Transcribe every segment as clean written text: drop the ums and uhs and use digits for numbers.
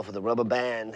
off with a rubber band.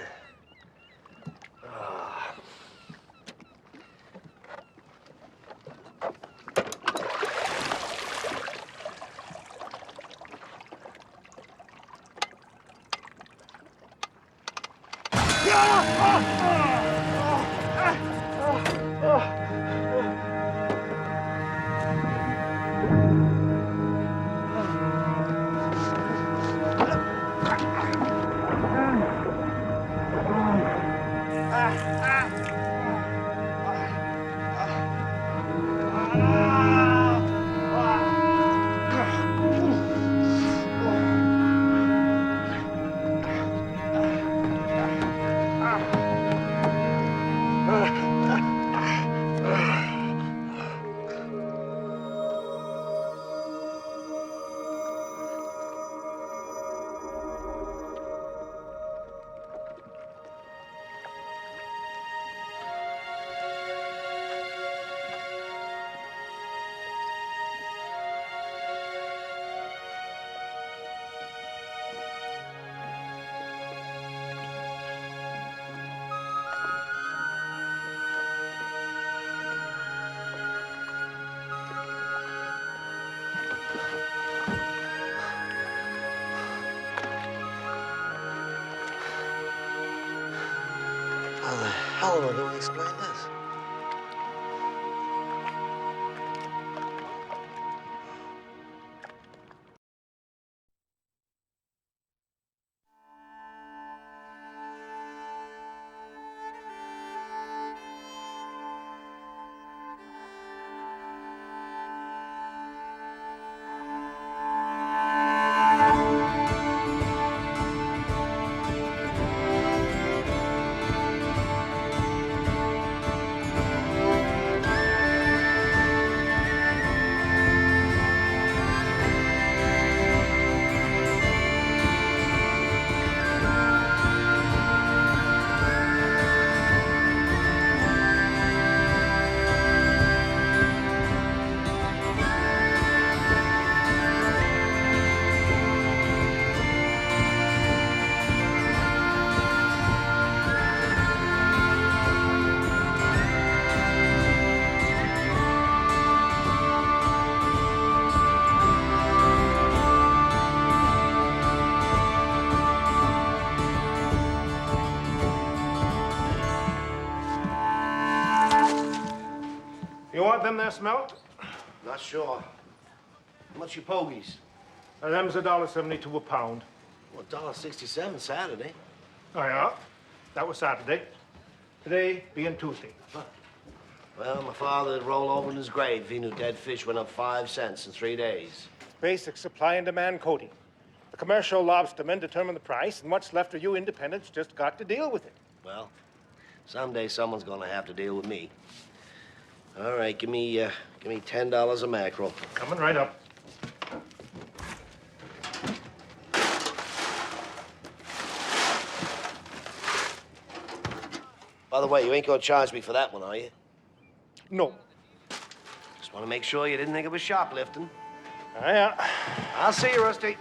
How the hell am I going to explain this? You want them there smelt? Not sure. How much you pogies? Them's $1.72 a pound. Well, $1.67 Saturday. Oh, yeah? That was Saturday. Today being Tuesday. Huh. Well, my father'd roll over in his grave if he knew dead fish went up 5 cents in 3 days. Basic supply and demand coding. The commercial lobstermen determine the price, and what's left of you independents just got to deal with it. Well, someday someone's gonna have to deal with me. All right, give me $10 a mackerel. Coming right up. By the way, you ain't gonna charge me for that one, are you? No. Just want to make sure you didn't think it was shoplifting. Yeah. I'll see you, Rusty.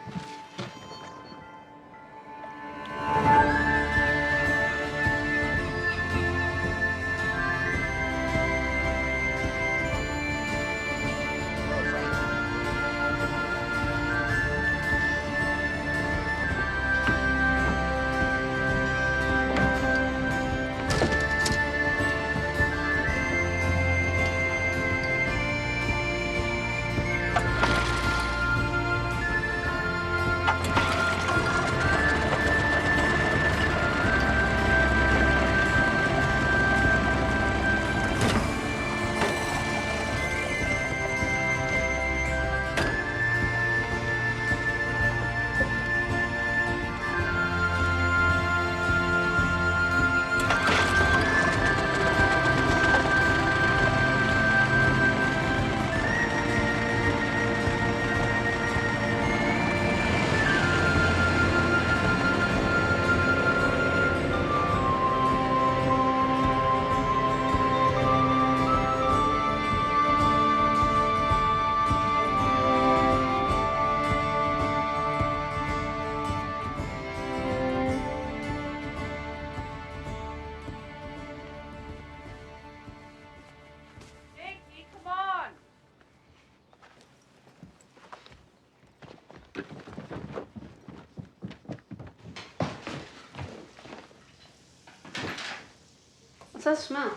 What's that smell?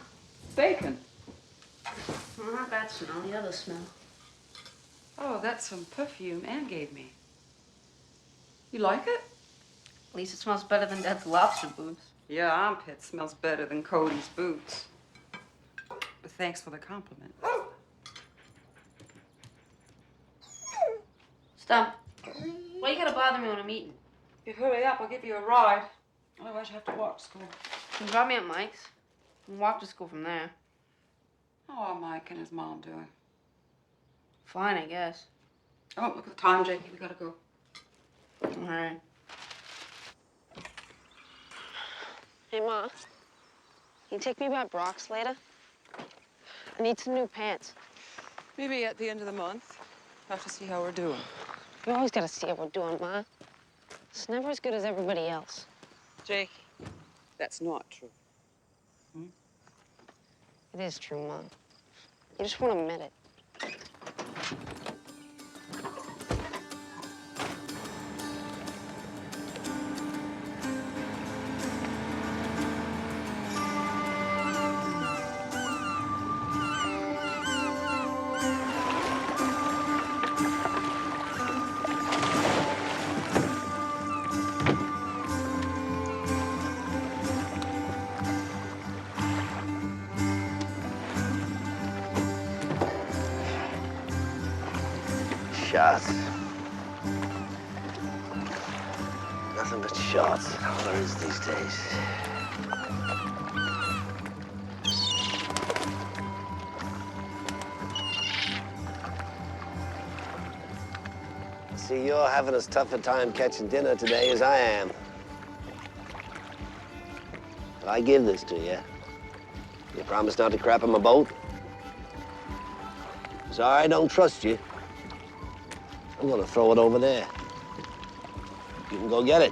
Bacon. Well, not that smell, the other smell. Oh, that's some perfume Anne gave me. You like it? At least it smells better than Dead Lobster boots. Your armpit smells better than Cody's boots. But thanks for the compliment. Stop. Why you gotta bother me when I'm eating? You hurry up, I'll give you a ride. Otherwise you have to walk to school. You can drop me at Mike's and walk to school from there. How are Mike and his mom doing? Fine, I guess. Oh, look at the time, Jakey. We gotta go. All right. Hey, Ma. Can you take me by Brock's later? I need some new pants. Maybe at the end of the month. Have to see how we're doing. You always gotta see how we're doing, Ma. It's never as good as everybody else. Jakey, that's not true. It is true, Ma. You just won't admit it. Shots. Nothing but shots. All there is these days. See, you're having as tough a time catching dinner today as I am. But I give this to you. You promise not to crap on my boat? Sorry, I don't trust you. I'm gonna throw it over there. You can go get it.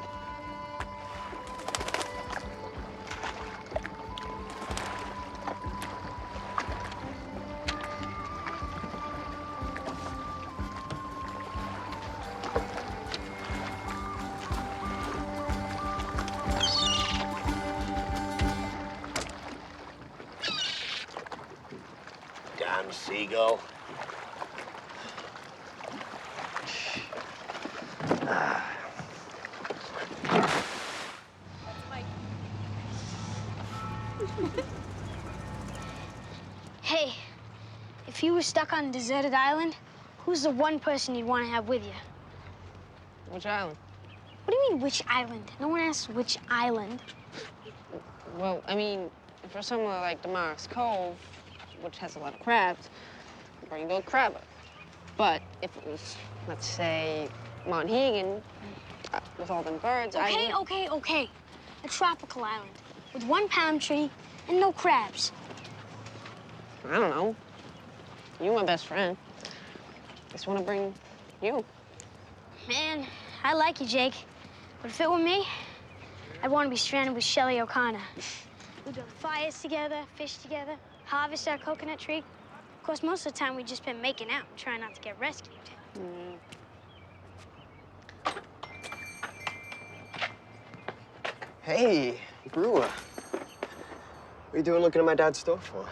Damn seagull. Hey, if you were stuck on a deserted island, who's the one person you'd want to have with you? Which island? What do you mean, which island? No one asks which island. Well, I mean, for somewhere like Damaris Cove, which has a lot of crabs, bring Bill Crabber. But if it was, let's say, Monhegan, with all them birds, Okay. A tropical island with one palm tree and no crabs. I don't know. You're my best friend. Just want to bring you. Man, I like you, Jake. But if it were me, I'd want to be stranded with Shelley O'Connor. We build fires together, fish together, harvest our coconut tree. Of course, most of the time we've just been making out and trying not to get rescued. Hey, Brewer. What are you doing looking at my dad's store for?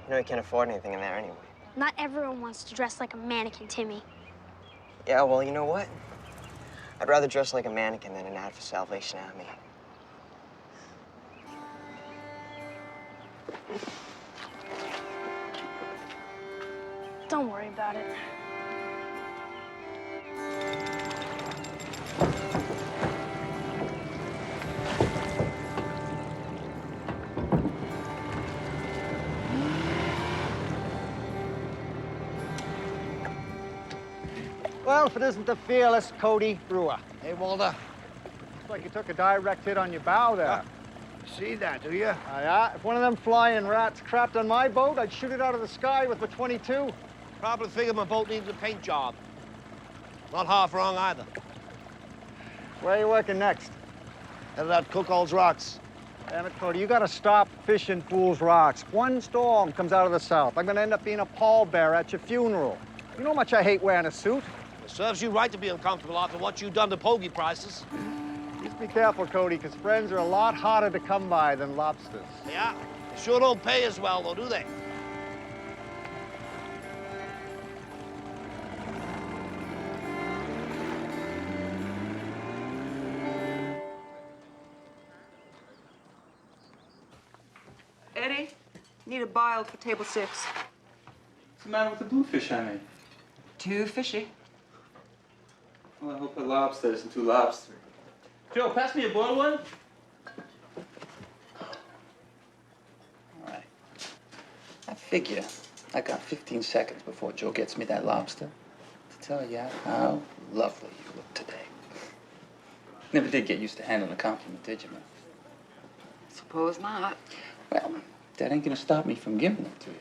You know you can't afford anything in there anyway. Not everyone wants to dress like a mannequin, Timmy. Yeah, well, you know what? I'd rather dress like a mannequin than an ad for Salvation Army. Don't worry about it. Well, if it isn't the fearless Cody Brewer. Hey, Walter. Looks like you took a direct hit on your bow there. See that, do you? Yeah, if one of them flying rats crapped on my boat, I'd shoot it out of the sky with a .22. Probably figured my boat needs a paint job. Not half wrong either. Where are you working next? Headed out Cookall's Rocks. Damn it, Cody, you gotta stop fishing Fool's Rocks. One storm comes out of the south. I'm gonna end up being a pallbearer at your funeral. You know how much I hate wearing a suit? It serves you right to be uncomfortable after what you've done to pogey prices. Just be careful, Cody, because friends are a lot harder to come by than lobsters. Yeah, they sure don't pay as well, though, do they? Eddie, need a bile for table 6. What's the matter with the bluefish I made? Too fishy. Well, I hope a lobster isn't too lobster. Joe, pass me a boiled one. All right. I figure I got 15 seconds before Joe gets me that lobster to tell you how lovely you look today. Never did get used to handling a compliment, did you, man? Suppose not. Well, that ain't gonna stop me from giving them to you.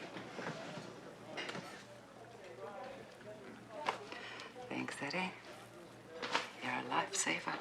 Thanks, Eddie. You're a lifesaver.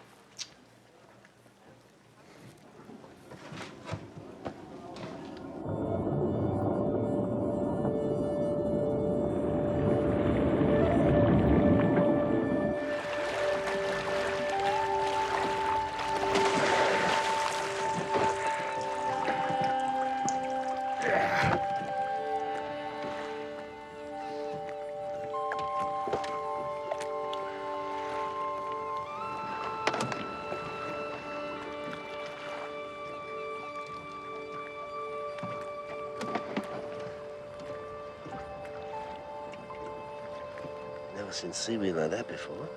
Never seen seaweed like that before.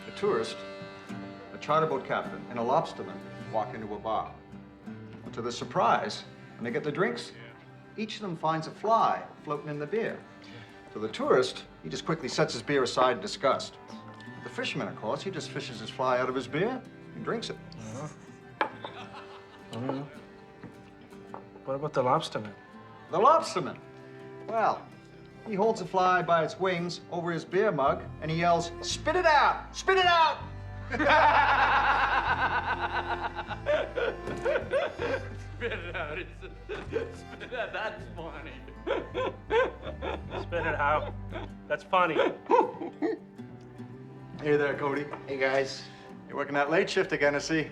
A tourist, a charter boat captain, and a lobsterman walk into a bar. Well, to their surprise, when they get their drinks, each of them finds a fly floating in the beer. To the tourist, he just quickly sets his beer aside in disgust. The fisherman, of course, he just fishes his fly out of his beer and drinks it. What about the lobsterman? The lobsterman, well, he holds the fly by its wings over his beer mug and he yells, "Spit it out! Spit it out!" Spit it out. Spit it out. That's funny. Spit it out. That's funny. Hey there, Cody. Hey, guys. You're working that late shift again, I see.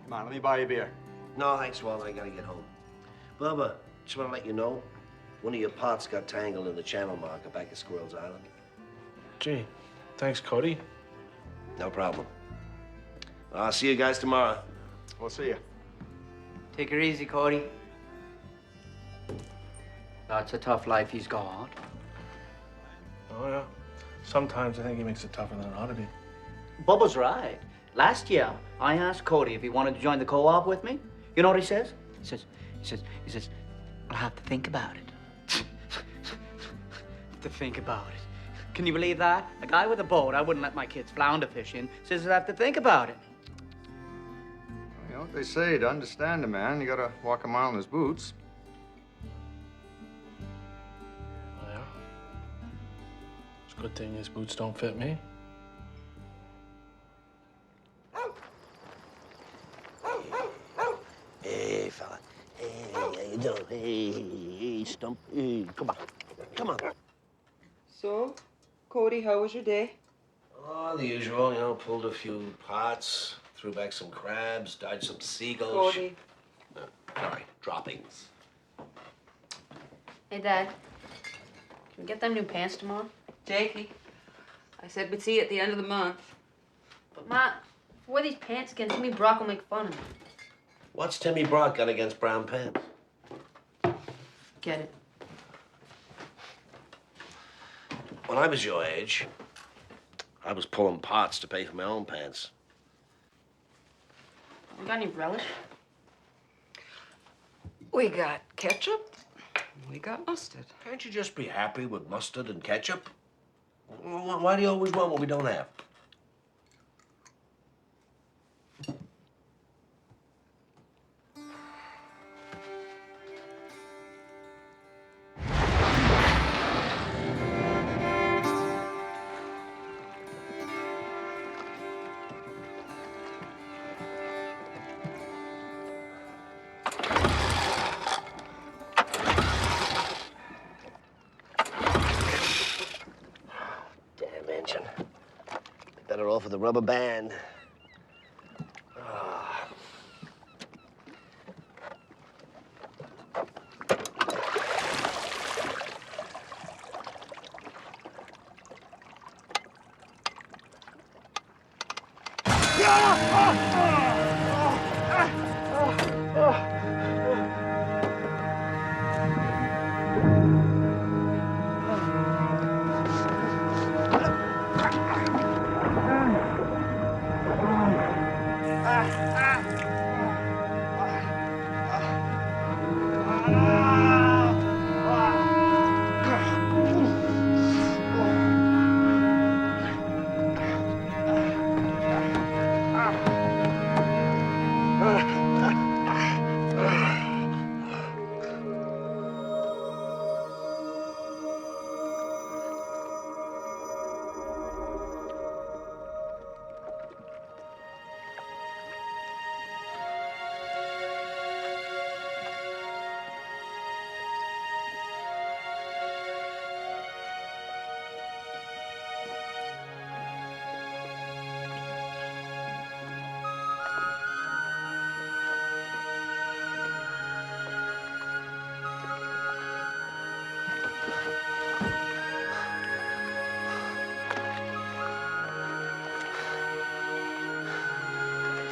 Come on, let me buy you a beer. No, thanks, Walter. I gotta get home. Bubba, just want to let you know, one of your pots got tangled in the channel marker back at Squirrel's Island. Gee, thanks, Cody. No problem. I'll see you guys tomorrow. We'll see you. Take her easy, Cody. That's a tough life he's got. Oh, yeah. Sometimes I think he makes it tougher than it ought to be. Bubba's right. Last year, I asked Cody if he wanted to join the co-op with me. You know what he says? He says, I'll have to think about it. To think about it. Can you believe that? A guy with a boat I wouldn't let my kids flounder fishing says I have to think about it. You know what they say, to understand a man, you gotta walk a mile in his boots. Oh, yeah? It's a good thing his boots don't fit me. Hey, fella. Hey, how you doing? Hey, Stump. Hey, come on. Come on. So, Cody, how was your day? Oh, the usual, you know, pulled a few pots, threw back some crabs, died some seagulls. Cody. Sorry, droppings. Hey, Dad. Can we get them new pants tomorrow? Jakey, I said we'd see you at the end of the month. But, Ma, if I wear these pants again, Timmy Brock will make fun of me. What's Timmy Brock got against brown pants? Get it? When I was your age, I was pulling pots to pay for my own pants. You got any relish? We got ketchup. We got mustard. Can't you just be happy with mustard and ketchup? Why do you always want what we don't have? stretching. Better off with a rubber band. Ah.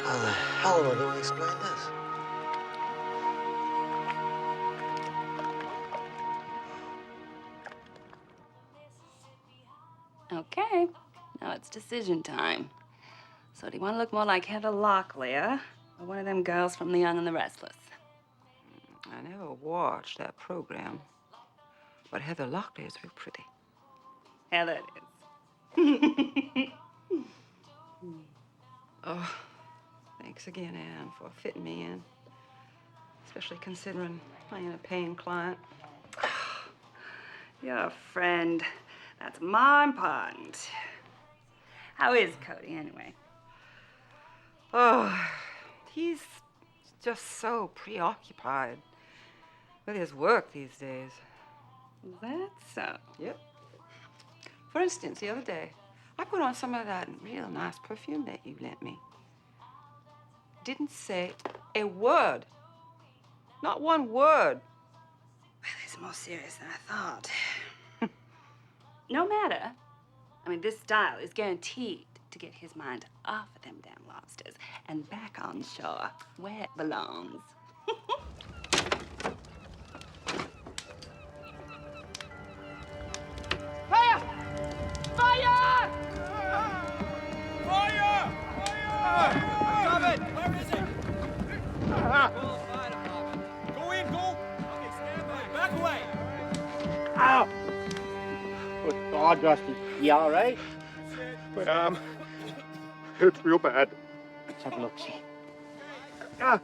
How the hell am I going to explain this? Okay, now it's decision time. So do you want to look more like Heather Locklear or one of them girls from The Young and the Restless? I never watched that program, but Heather Locklear is real pretty. Heather it is. Oh, thanks again, Anne, for fitting me in, especially considering I ain't a paying client. You're a friend. That's more important. How is Cody, anyway? Oh, he's just so preoccupied with his work these days. That's so. Yep. For instance, the other day, I put on some of that real nice perfume that you lent me. Didn't say a word. Not one word. Well, it's more serious than I thought. No matter. I mean, this style is guaranteed to get his mind off of them damn lobsters and back on shore where it belongs. Fire! Fire! Fire! Fire! Coming! Where is it? Go in, go! Okay, stand back. Back away! Ow! Good God, Rusty. You all right? My arm. It's real bad. Let's have a look, see. Ah.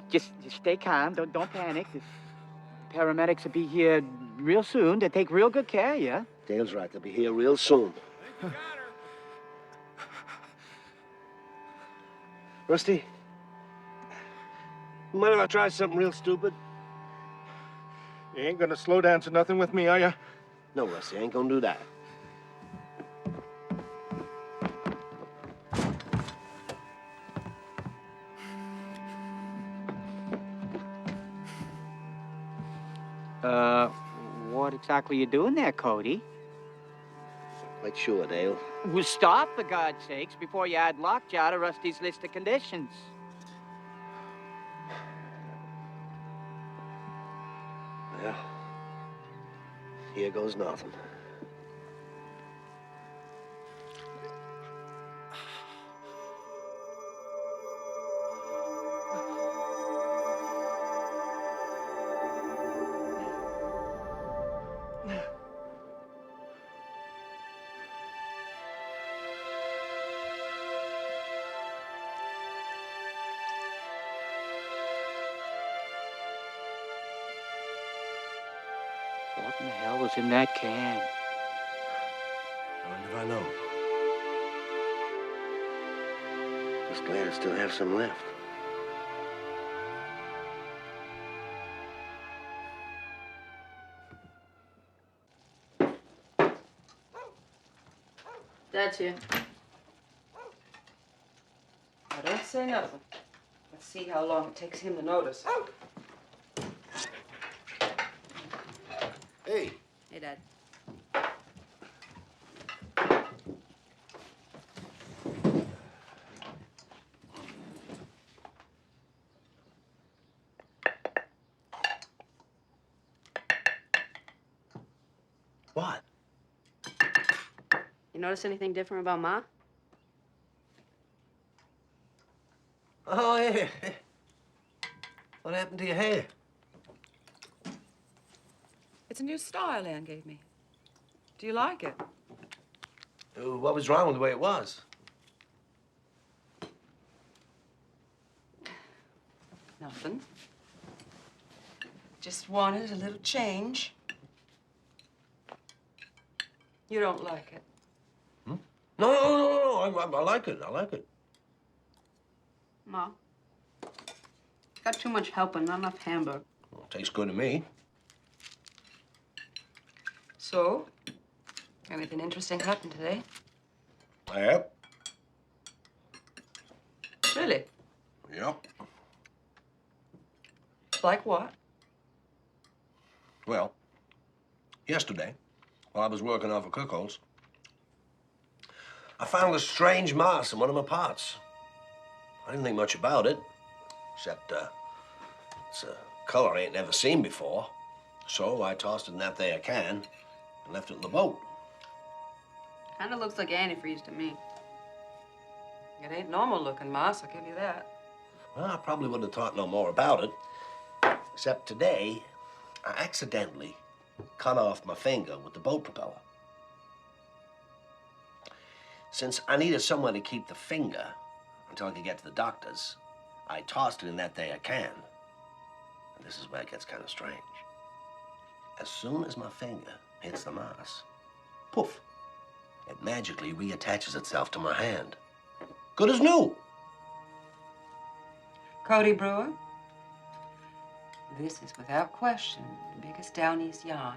Just stay calm. Don't panic. The paramedics will be here real soon to take real good care of you. Dale's right. They'll be here real soon. Rusty, you mind if I try something real stupid? You ain't gonna slow dance or nothing with me, are you? No, Rusty, I ain't gonna do that. What exactly you doing there, Cody? Quite sure, Dale. Well, stop, for God's sakes, before you add lockjaw to Rusty's list of conditions. Well, here goes nothing. What in the hell was in that can? How did I know? Just glad I still have some left. Dad's here. Now, don't say nothing. Let's see how long it takes him to notice. Hey. Hey, Dad. What? You notice anything different about Ma? Oh, yeah. What happened to your hair? It's a new style Ann gave me. Do you like it? What was wrong with the way it was? Nothing. Just wanted a little change. You don't like it? No. I like it. I like it. Ma. Got too much help and not enough hamburger. Well, tastes good to me. So, anything interesting happened today? Yep. Really? Yep. Like what? Well, yesterday, while I was working off of Cookhouse, I found a strange moss in one of my pots. I didn't think much about it, except it's a color I ain't never seen before. So I tossed it in that there can and left it in the boat. Kinda looks like antifreeze to me. It ain't normal looking, Moss, I'll give you that. Well, I probably wouldn't have thought no more about it, except today, I accidentally cut off my finger with the boat propeller. Since I needed somewhere to keep the finger until I could get to the doctor's, I tossed it in that there can. And this is where it gets kind of strange. As soon as my finger hits the moss, poof, it magically reattaches itself to my hand. Good as new. Cody Brewer, this is without question the biggest down east yarn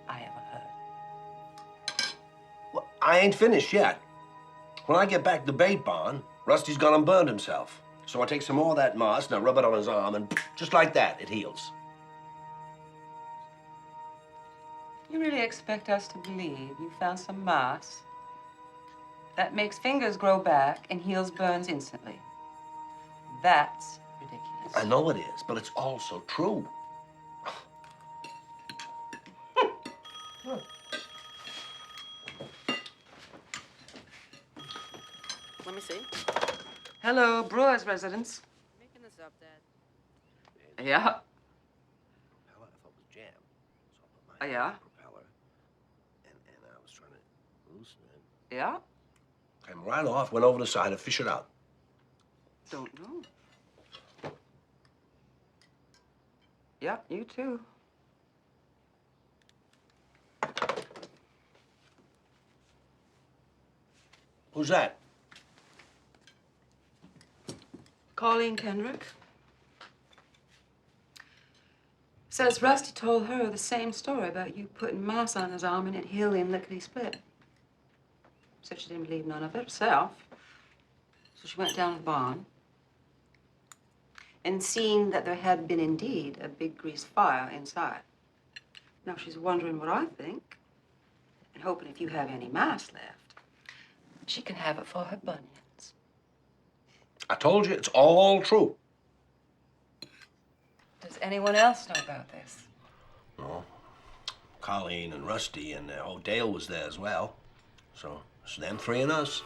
I ever heard. Well, I ain't finished yet. When I get back to the bait barn, Rusty's gone and burned himself. So I take some more of that moss and I rub it on his arm, and just like that, it heals. You really expect us to believe you found some moss that makes fingers grow back and heals burns instantly? That's ridiculous. I know it is, but it's also true. Let me see. Hello, Brewer's residence. Making this up, Dad. Yeah. Propeller, I thought was jam. So I put my Yeah. propeller, and I was trying to loosen it. Yeah? Came right off, went over the side and fished it out. Don't know. Yeah, you too. Who's that? Colleen Kendrick. Says Rusty told her the same story about you putting moss on his arm and it healed him lickety-split. Said she didn't believe none of it herself. So she went down to the barn. And seeing that there had been indeed a big grease fire inside. Now she's wondering what I think. And hoping if you have any moss left, she can have it for her bunions. I told you, it's all true. Does anyone else know about this? No. Colleen and Rusty and Dale was there as well. So it's them three and us.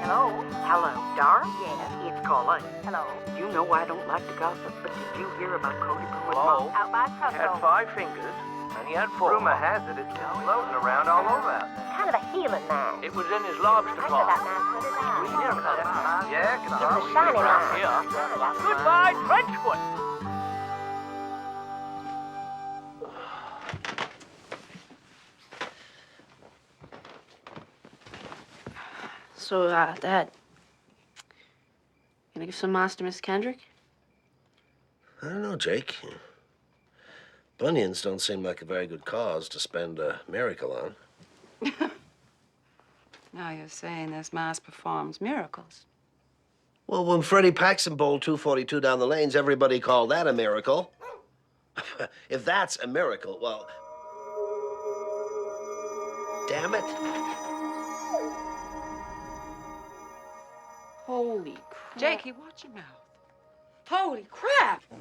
Hello? Hello, Dar? Yes, it's Colleen. Hello. You know I don't like to gossip, but did you hear about Cody Brewer's mom? Out by He had 5 fingers, and he had 4. Rumor has it it's still floating around all over out there. Kind of a healing mine. It was in his lobster I pot. got that nice Yeah, It's a shiny around line. here. Goodbye, Trenchwood. So, Dad, gonna give some moss to Miss Kendrick? I don't know, Jake. Bunions don't seem like a very good cause to spend a miracle on. Now you're saying this mask performs miracles. Well, when Freddie Paxson bowled 242 down the lanes, everybody called that a miracle. If that's a miracle, well, damn it. Holy crap. Jakey, watch your mouth. Holy crap! Come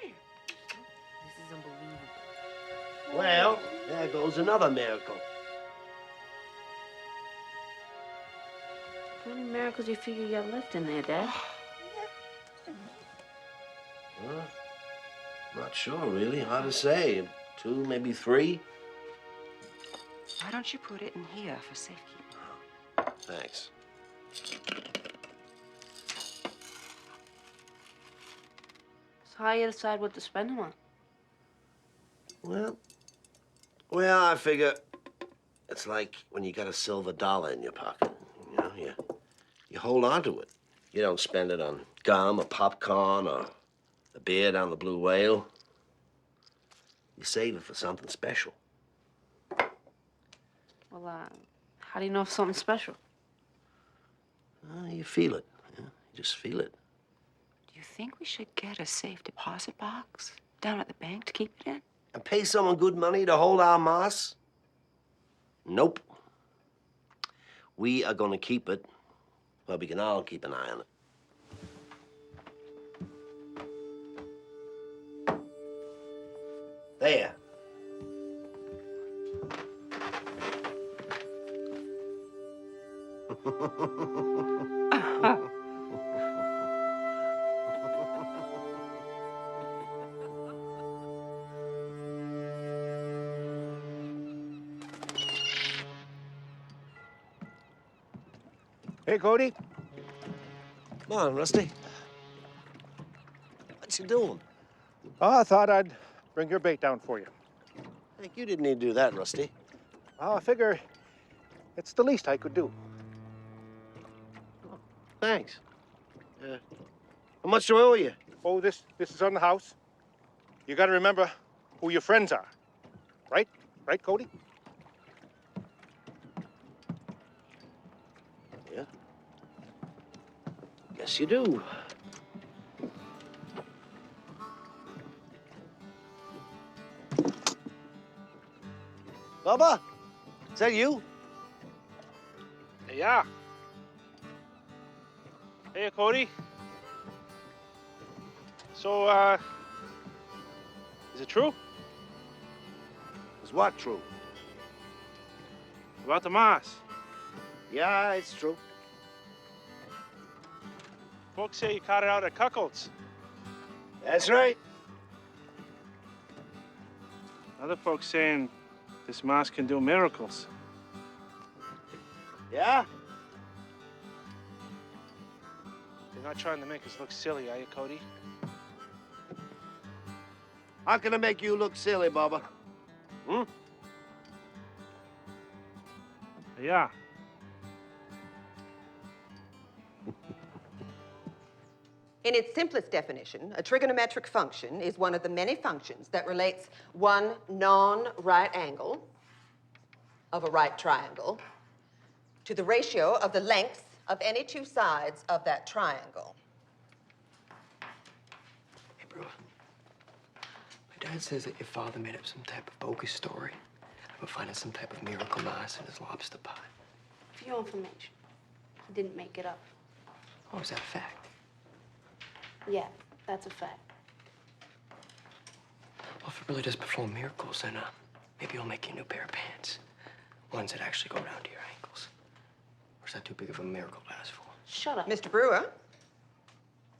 here. This is unbelievable. Well, there goes another miracle. How many miracles do you figure you got left in there, Dad? Well, not sure, really. Hard to say. 2, maybe 3. Why don't you put it in here for safekeeping? Thanks. So how you decide what to spend them on? Well, I figure it's like when you got a silver dollar in your pocket. You know, you hold on to it. You don't spend it on gum or popcorn or a beer down the Blue Whale. You save it for something special. Well, how do you know if something's special? You feel it. You just feel it. Do you think we should get a safe deposit box down at the bank to keep it in? And pay someone good money to hold our moss? Nope. We are gonna keep it where we can all keep an eye on it. There. Hey, Cody. Come on, Rusty. What you doing? Oh, I thought I'd bring your bait down for you. Heck, you didn't need to do that, Rusty. Well, I figure it's the least I could do. Thanks. How much do I owe you? Oh, this is on the house. You gotta remember who your friends are. Right? Right, Cody? Yeah. Guess you do. Bubba, is that you? Yeah. Hey, Cody. So, is it true? Is what true? About the moss. Yeah, it's true. Folks say you caught it out at Cuckold's. That's right. Other folks saying this moss can do miracles. Yeah? You're not trying to make us look silly, are you, Cody? How can I make you look silly, Bubba? Hmm? Yeah. In its simplest definition, a trigonometric function is one of the many functions that relates one non-right angle of a right triangle to the ratio of the lengths of any two sides of that triangle. Hey, bro. My dad says that your father made up some type of bogus story about finding some type of miracle moss in his lobster pot. For your information, he didn't make it up. Oh, is that a fact? Yeah, that's a fact. Well, if it really does perform miracles, then maybe I'll make you a new pair of pants. Ones that actually go down to your ankles. Or is that too big of a miracle to ask for? Shut up. Mr. Brewer,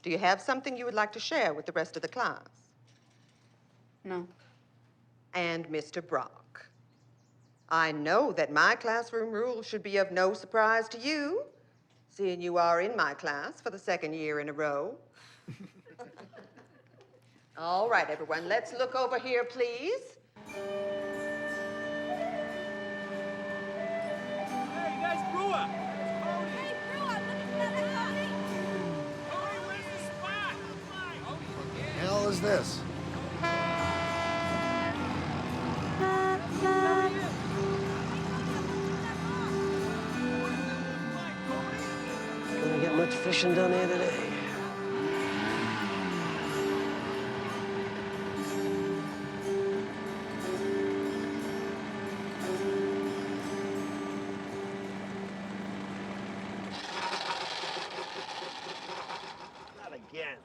do you have something you would like to share with the rest of the class? No. And Mr. Brock, I know that my classroom rules should be of no surprise to you, seeing you are in my class for the second year in a row. All right, everyone, let's look over here, please. Hey, that's Brewer. Hey, Brewer, look at that Cody. Cody, where's the spot? What the hell is this? fishing done here today? Not again.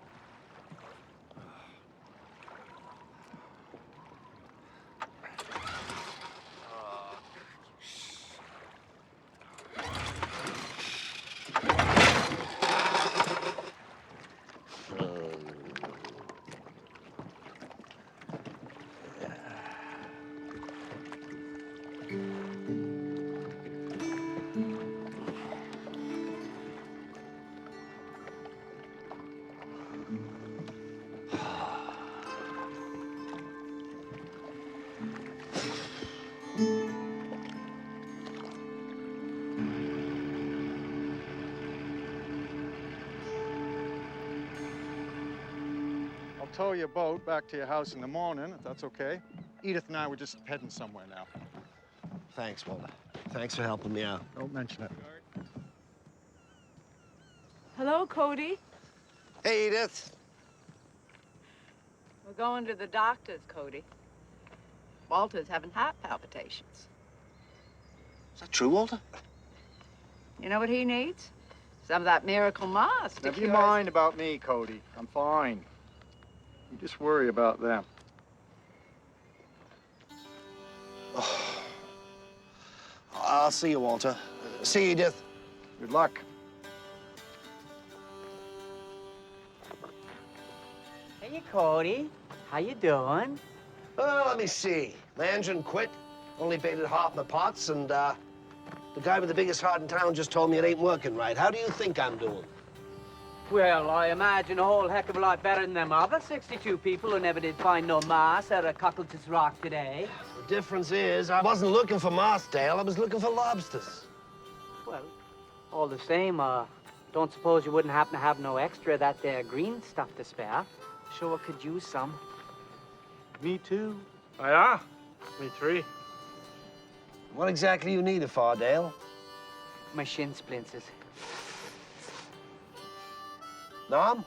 I'll tow your boat back to your house in the morning, if that's okay. Edith and I were just heading somewhere now. Thanks, Walter. Thanks for helping me out. Don't mention it. Hello, Cody. Hey, Edith. We're going to the doctor's, Cody. Walter's having heart palpitations. Is that true, Walter? You know what he needs? Some of that miracle moss to Never you cure his- mind about me, Cody. I'm fine. You just worry about them. I'll see you, Walter. See you, Edith. Good luck. Hey, Cody. How you doing? Oh, let me see. My engine quit. Only baited half my pots, and the guy with the biggest heart in town just told me it ain't working right. How do you think I'm doing? Well, I imagine a whole heck of a lot better than them other 62 people who never did find no moss out of Cockleton's Rock today. The difference is, I wasn't looking for Mossdale. I was looking for lobsters. Well, all the same, don't suppose you wouldn't happen to have no extra of that there green stuff to spare? Sure could use some. Me too. Oh, yeah? Me three. What exactly you need it for, Dale? My shin splinters. Nom?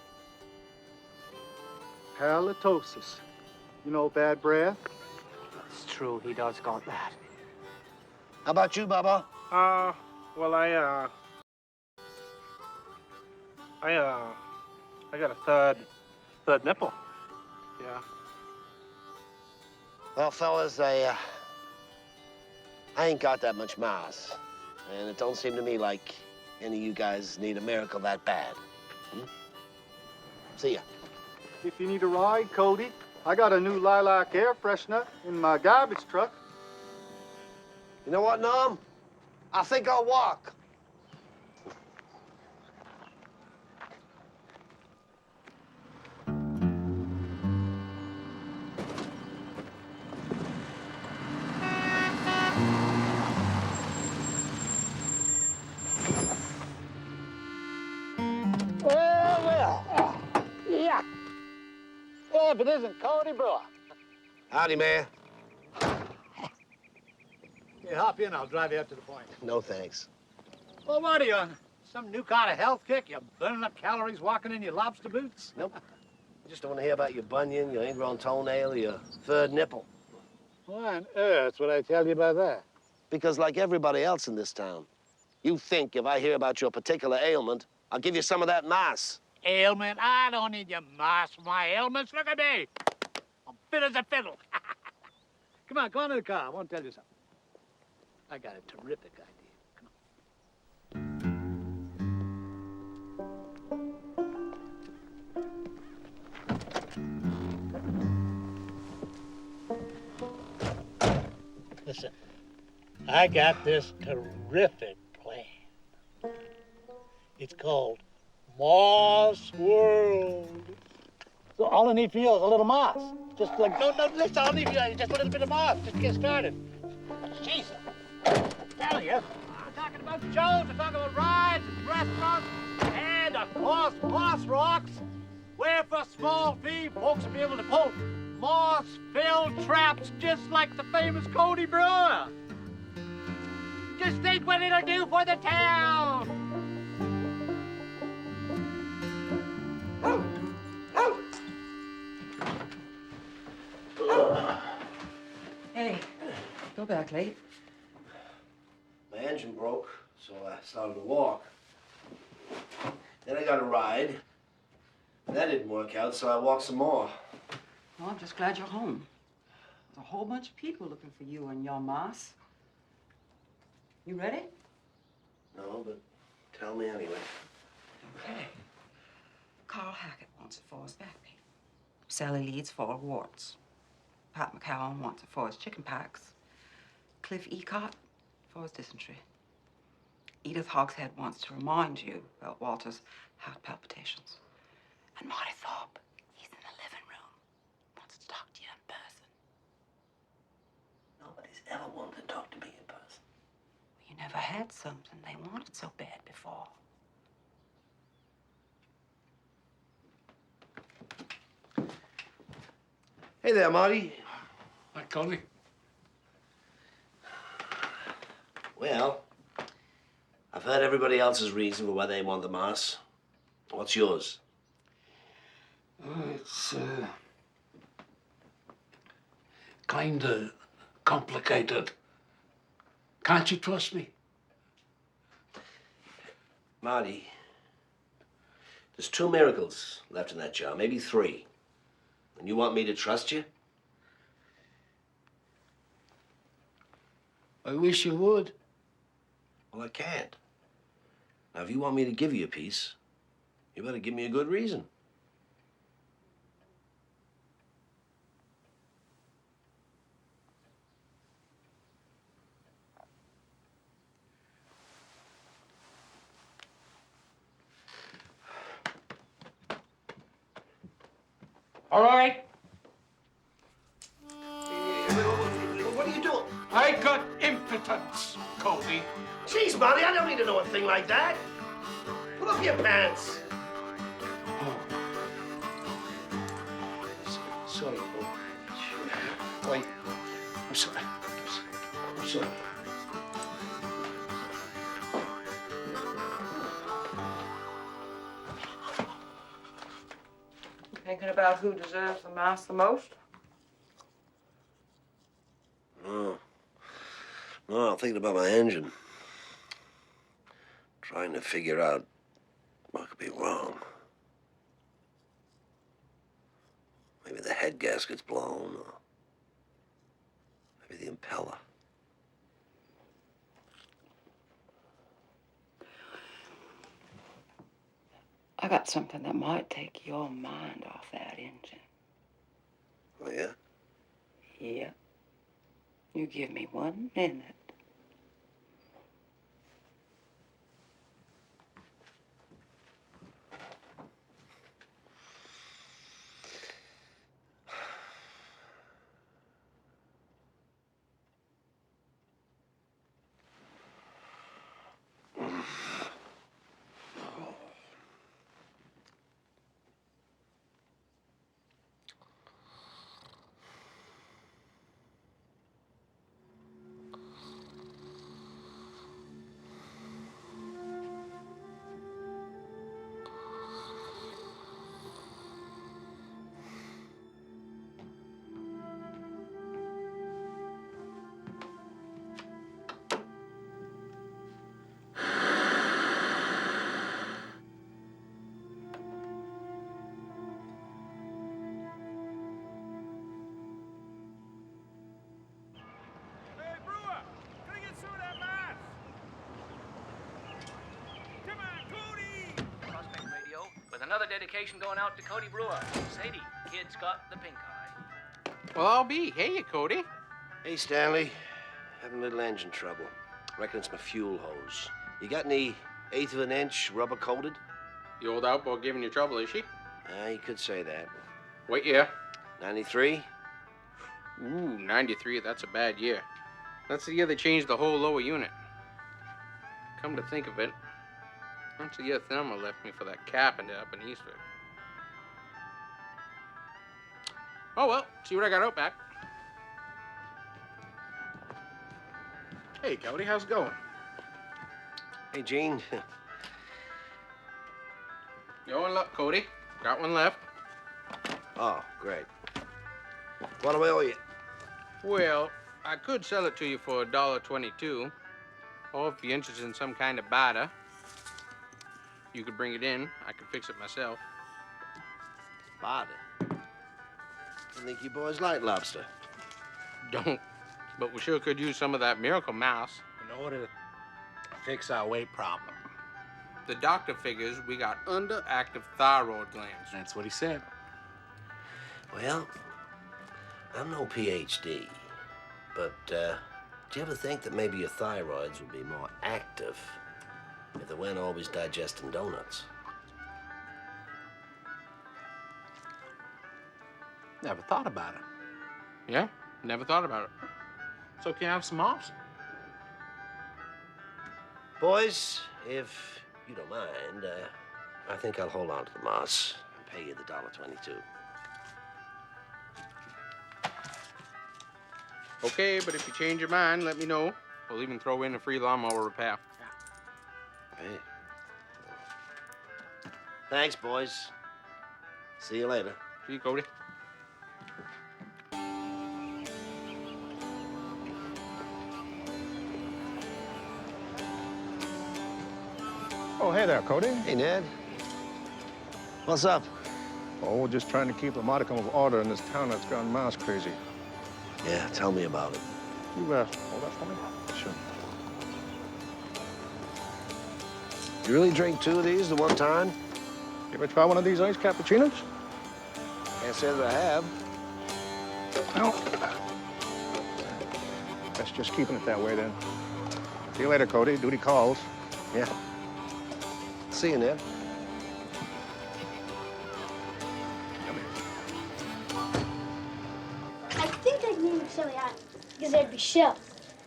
Halitosis. You know, bad breath? It's true, he does got that. How about you, Bubba? Well, I got a third nipple. Yeah. Well, fellas, I ain't got that much moss. And it don't seem to me like any of you guys need a miracle that bad. See ya. If you need a ride, Cody, I got a new lilac air freshener in my garbage truck. You know what, Nom? I think I'll walk. Well. Yeah. Well, if it isn't Cody Brewer. Howdy, Mayor. Hey, hop in. I'll drive you up to the point. No thanks. Well, what are you on? Some new kind of health kick? You're burning up calories walking in your lobster boots? Nope. I just don't want to hear about your bunion, your ingrown toenail, or your third nipple. Why on earth would I tell you about that? Because like everybody else in this town, you think if I hear about your particular ailment, I'll give you some of that moss. Ailment? I don't need your moss for my ailments. Look at me. I'm fit as a fiddle. Come on in the car. I want to tell you something. I got a terrific idea. Listen, I got this terrific plan. It's called Moss World. So all I need for you is a little moss. Just like, no, listen, all I need for you is just a little bit of moss, just to get started. Jesus, I'm telling you, I'm talking about shows, I'm talking about rides and restaurants, and of course, moss rocks, where for a small fee, folks will be able to pull moss-filled traps just like the famous Cody Brewer. Just think what it'll do for the town. Hey, go back late. My engine broke, so I started to walk. Then I got a ride. That didn't work out, so I walked some more. Well, I'm just glad you're home. There's a whole bunch of people looking for you and your moss. You ready? No, but tell me anyway. Okay. Carl Hackett wants it for his back pain. Sally Leeds for her warts. Pat McCowan wants it for his chicken pox. Cliff Ecott for his dysentery. Edith Hogshead wants to remind you about Walter's heart palpitations. And Marty Thorpe, he's in the living room. Wants to talk to you in person. Nobody's ever wanted to talk to me in person. You never had something they wanted so bad before. Hey there, Marty. Hi, Colby. Well, I've heard everybody else's reason for why they want the mass. What's yours? It's kind of complicated. Can't you trust me? Marty, there's 2 miracles left in that jar, maybe 3. And you want me to trust you? I wish you would. Well, I can't. Now, if you want me to give you a piece, you better give me a good reason. All right. What are you doing? I got impotence, Colby. Jeez, Marty, I don't need to know a thing like that. Pull up your pants. Sorry. Wait. I'm sorry. I'm sorry. Thinking about who deserves the mass the most? No, I'm thinking about my engine. Trying to figure out what could be wrong. Maybe the head gasket's blown, or maybe the impeller. I got something that might take your mind off that engine. Oh, yeah? Yeah. You give me 1 minute. Another dedication going out to Cody Brewer. Sadie, kid's got the pink eye. Well, I'll be. Hey, Cody. Hey, Stanley. Having a little engine trouble. Reckon it's my fuel hose. You got any 1/8 of an inch rubber coated? The old outboard giving you trouble, is she? You could say that. What year? 93? Ooh, 93. That's a bad year. That's the year they changed the whole lower unit. Come to think of it, that's the year Thelma left me for that carpenter up in Eastford. Oh, well, see what I got out back. Hey, Cody, how's it going? Hey, Gene. You're in luck, Cody. Got one left. Oh, great. What do I owe you? Well, I could sell it to you for $1.22. Or if you're interested in some kind of batter, you could bring it in. I could fix it myself. Barter. I think you boys like lobster. Don't. But we sure could use some of that miracle mouse. In order to fix our weight problem. The doctor figures we got underactive thyroid glands. That's what he said. Well, I'm no PhD, but do you ever think that maybe your thyroids would be more active if they weren't always digesting donuts? Never thought about it. Yeah, never thought about it. So can I have some moss? Boys, if you don't mind, I think I'll hold on to the moss and pay you the $1.22. Okay, but if you change your mind, let me know. We'll even throw in a free lawnmower repair. Hey. Thanks, boys. See you later. See you, Cody. Oh, hey there, Cody. Hey, Ned. What's up? Oh, we're just trying to keep a modicum of order in this town that's gone mouse crazy. Yeah, tell me about it. You, hold that for me? Sure. You really drink 2 of these at one time? You ever try one of these iced cappuccinos? Can't say that I have. No. That's just keeping it that way, then. See you later, Cody. Duty calls. Yeah. See you, Ned. I think I'd name it Shelly Island because there'd be shells,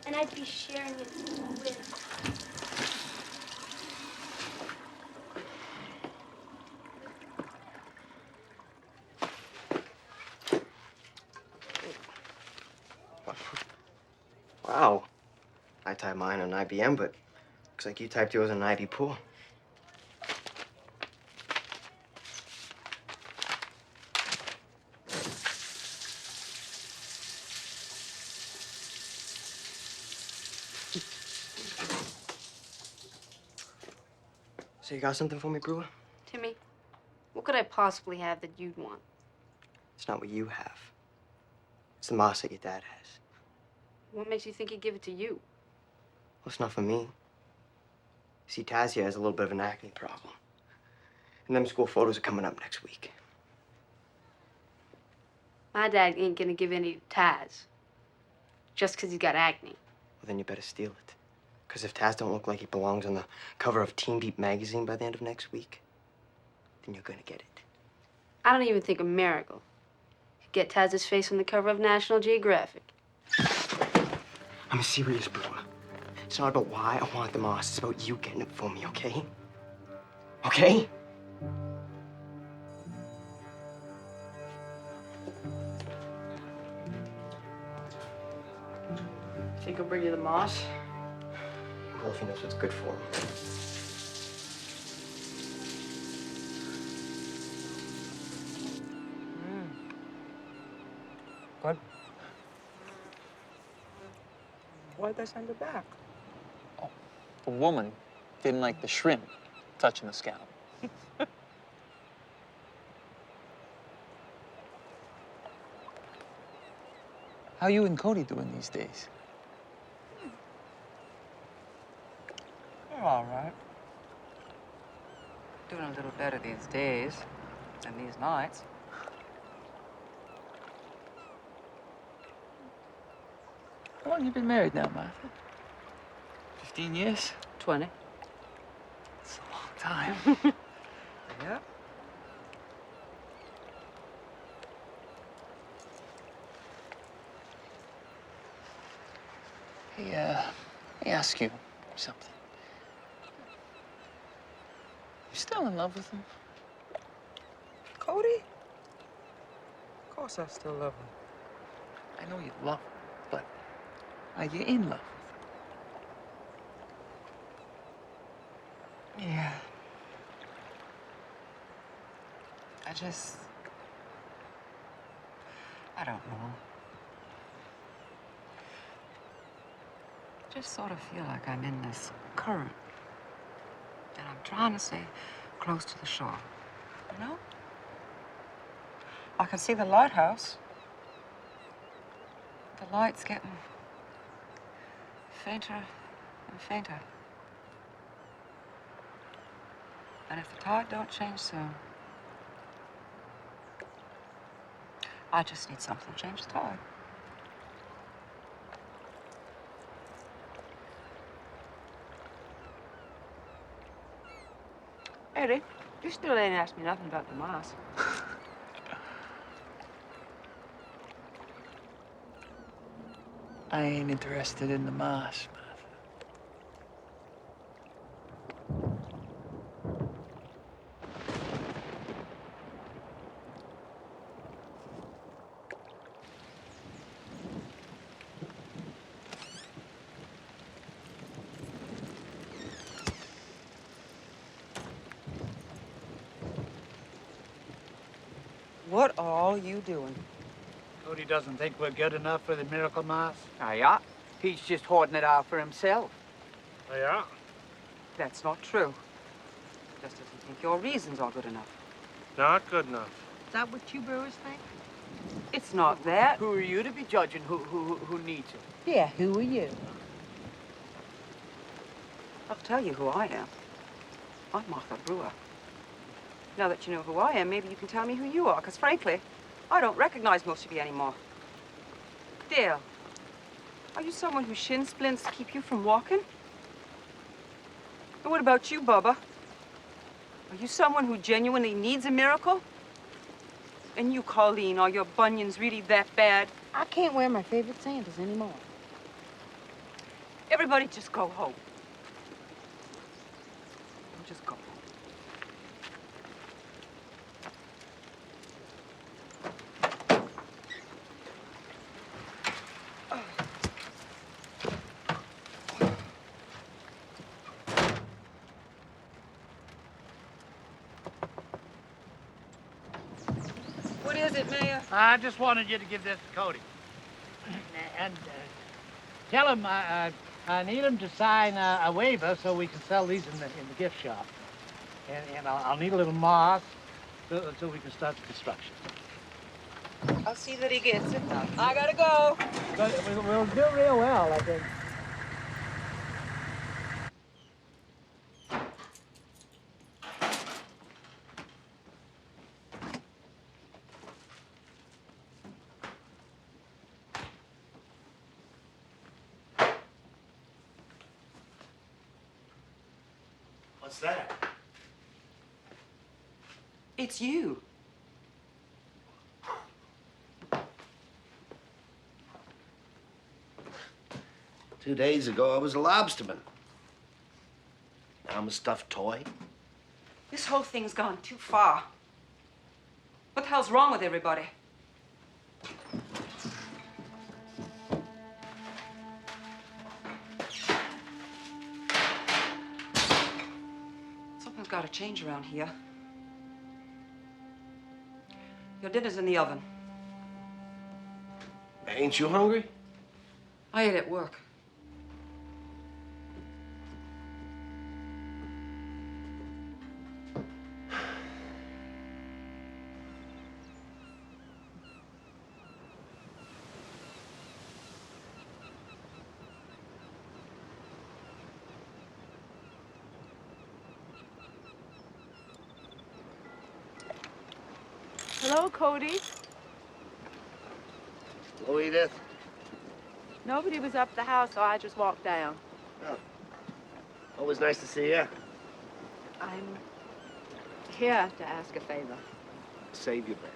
and I'd be sharing it with. Wow. I typed mine on IBM, but looks like you typed yours on an IV pool. So you got something for me, Brewer? Timmy, what could I possibly have that you'd want? It's not what you have. It's the moss that your dad has. What makes you think he'd give it to you? Well, it's not for me. See, Taz here has a little bit of an acne problem. And them school photos are coming up next week. My dad ain't gonna give any to Taz. Just 'cause he's got acne. Well, then you better steal it. Because if Taz don't look like he belongs on the cover of Teen Beat magazine by the end of next week, then you're gonna get it. I don't even think a miracle could get Taz's face on the cover of National Geographic. I'm serious, Brewer. It's not about why I want the moss. It's about you getting it for me, okay? Okay? Think he'll bring you the moss? Well, if he knows what's good for him. What? Why'd they send it back? Oh, the woman didn't like the shrimp touching the scalp. How you and Cody doing these days? They're all right. Doing a little better these days than these nights. How long you been married now, Martha? 15 years? 20. It's a long time. Yeah. Hey, let me ask you something. You still in love with him? Cody? Of course I still love him. I know you love him, but are you in love with him? Yeah. I don't know. I just sort of feel like I'm in this current. And I'm trying to stay close to the shore. You know? I can see the lighthouse. The light's getting fainter and fainter. And if the tide don't change soon, I just need something to change the tide. Eddie, you still ain't asked me nothing about the moss. I ain't interested in the moss, Martha. What are all you doing? Cody doesn't think we're good enough for the miracle moss. Ah, yeah. He's just hoarding it out for himself. Oh, yeah? That's not true. Just doesn't think your reasons are good enough. Not good enough. Is that what you brewers think? It's not that. Who are you to be judging who needs it? Yeah, who are you? I'll tell you who I am. I'm Martha Brewer. Now that you know who I am, maybe you can tell me who you are, because frankly, I don't recognize most of you anymore. Dale, are you someone whose shin splints keep you from walking? And what about you, Bubba? Are you someone who genuinely needs a miracle? And you, Colleen, are your bunions really that bad? I can't wear my favorite sandals anymore. Everybody just go home. Just go home. What is it, Mayor? I just wanted you to give this to Cody. And tell him I need him to sign a waiver so we can sell these in the gift shop. And I'll need a little moss so we can start the construction. I'll see that he gets it. I gotta go. But we'll do real well, I think. What's that? It's you. 2 days ago, I was a lobsterman. Now I'm a stuffed toy. This whole thing's gone too far. What the hell's wrong with everybody? Something's got to change around here. Your dinner's in the oven. Ain't you hungry? I ate at work. Hello, Cody. Hello, Edith. Nobody was up at the house, so I just walked down. Oh. Always nice to see you. I'm here to ask a favor. Save your breath.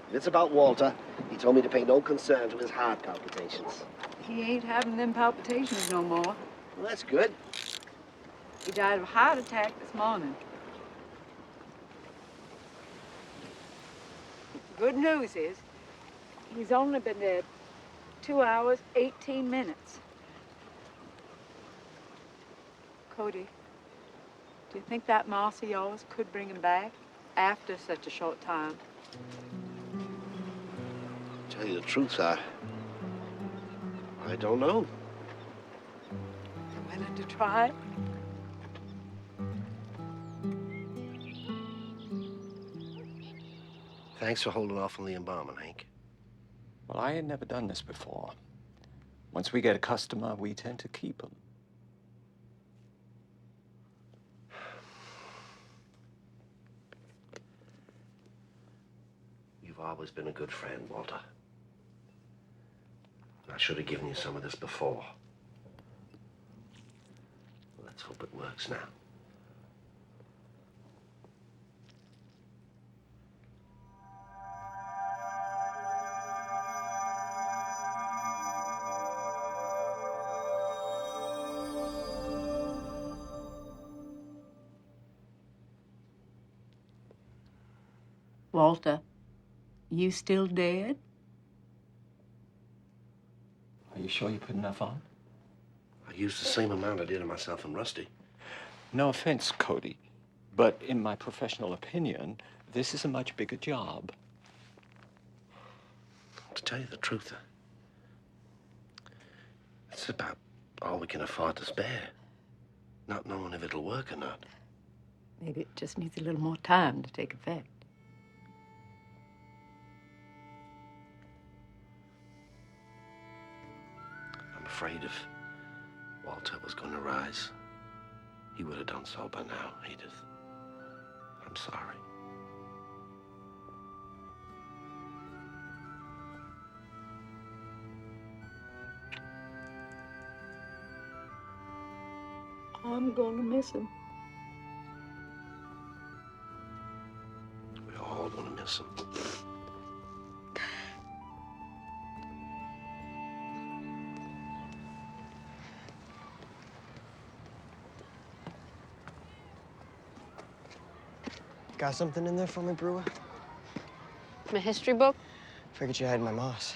If it's about Walter, he told me to pay no concern to his heart palpitations. He ain't having them palpitations no more. Well, that's good. He died of a heart attack this morning. Good news is, he's only been dead 2 hours, 18 minutes. Cody, do you think that moss of yours could bring him back after such a short time? tell you the truth, I don't know. You willing to try? Thanks for holding off on the embalming, Hank. Well, I had never done this before. Once we get a customer, we tend to keep them. You've always been a good friend, Walter. I should have given you some of this before. Let's hope it works now. Walter, you still dead? Are you sure you put enough on? I used the same amount I did on myself and Rusty. No offense, Cody, but in my professional opinion, this is a much bigger job. To tell you the truth, it's about all we can afford to spare. Not knowing if it'll work or not. Maybe it just needs a little more time to take effect. I'm afraid if Walter was going to rise, he would have done so by now, Edith. I'm sorry. I'm gonna miss him. We're all going to miss him. Got something in there for me, Brewer? My history book? Figured you had my moss.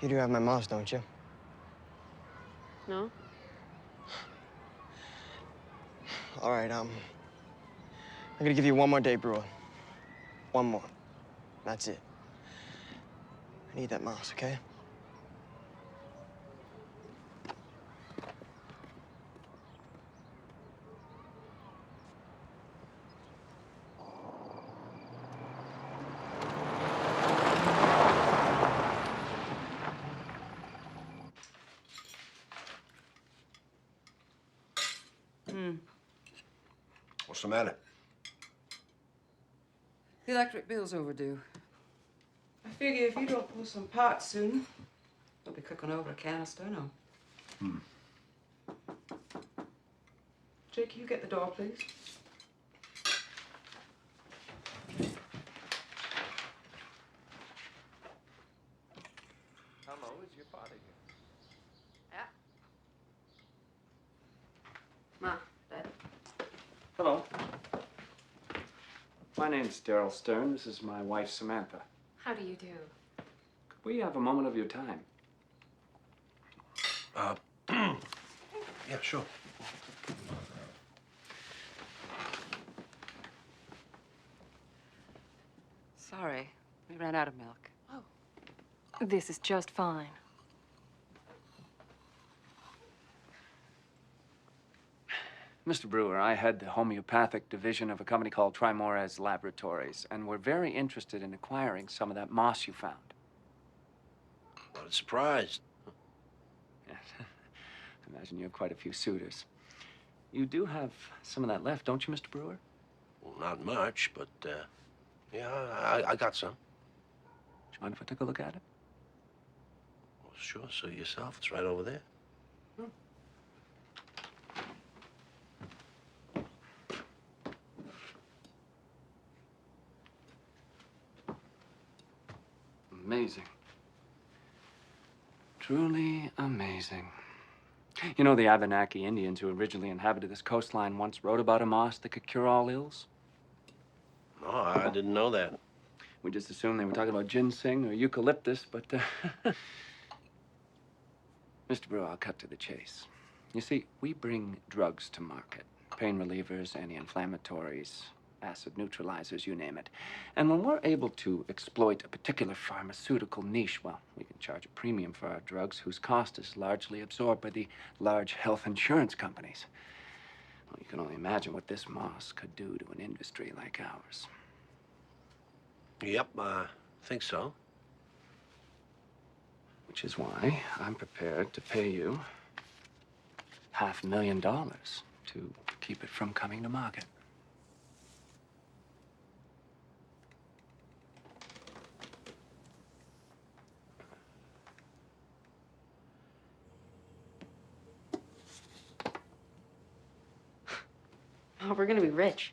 You do have my moss, don't you? No? All right, I'm gonna give you one more day, Brewer. One more. That's it. I need that moss, okay? What's the matter? The electric bill's overdue. I figure if you don't pull some parts soon, they'll be cooking over a canister, no? Jake, you get the door, please. Hello, is your father here? Yeah. Ma, Dad. Hello. My name's Daryl Stern. This is my wife, Samantha. How do you do? Could we have a moment of your time? Yeah, sure. Sorry, we ran out of milk. This is just fine. Mr. Brewer, I head the homeopathic division of a company called Trimores Laboratories, and we're very interested in acquiring some of that moss you found. Not a surprise. Yes. I imagine you have quite a few suitors. You do have some of that left, don't you, Mr. Brewer? Well, not much, but, yeah, I got some. Do you mind if I took a look at it? Well, sure, so yourself. It's right over there. Amazing. Truly amazing. You know, the Abenaki Indians who originally inhabited this coastline once wrote about a moss that could cure all ills? No, I didn't know that. We just assumed they were talking about ginseng or eucalyptus, but, Mr. Brewer, I'll cut to the chase. You see, we bring drugs to market. Pain relievers, anti-inflammatories. acid neutralizers, you name it. And when we're able to exploit a particular pharmaceutical niche, well, we can charge a premium for our drugs whose cost is largely absorbed by the large health insurance companies. Well, you can only imagine what this moss could do to an industry like ours. Yep, I think so. Which is why I'm prepared to pay you $500,000 to keep it from coming to market. Oh, we're gonna be rich.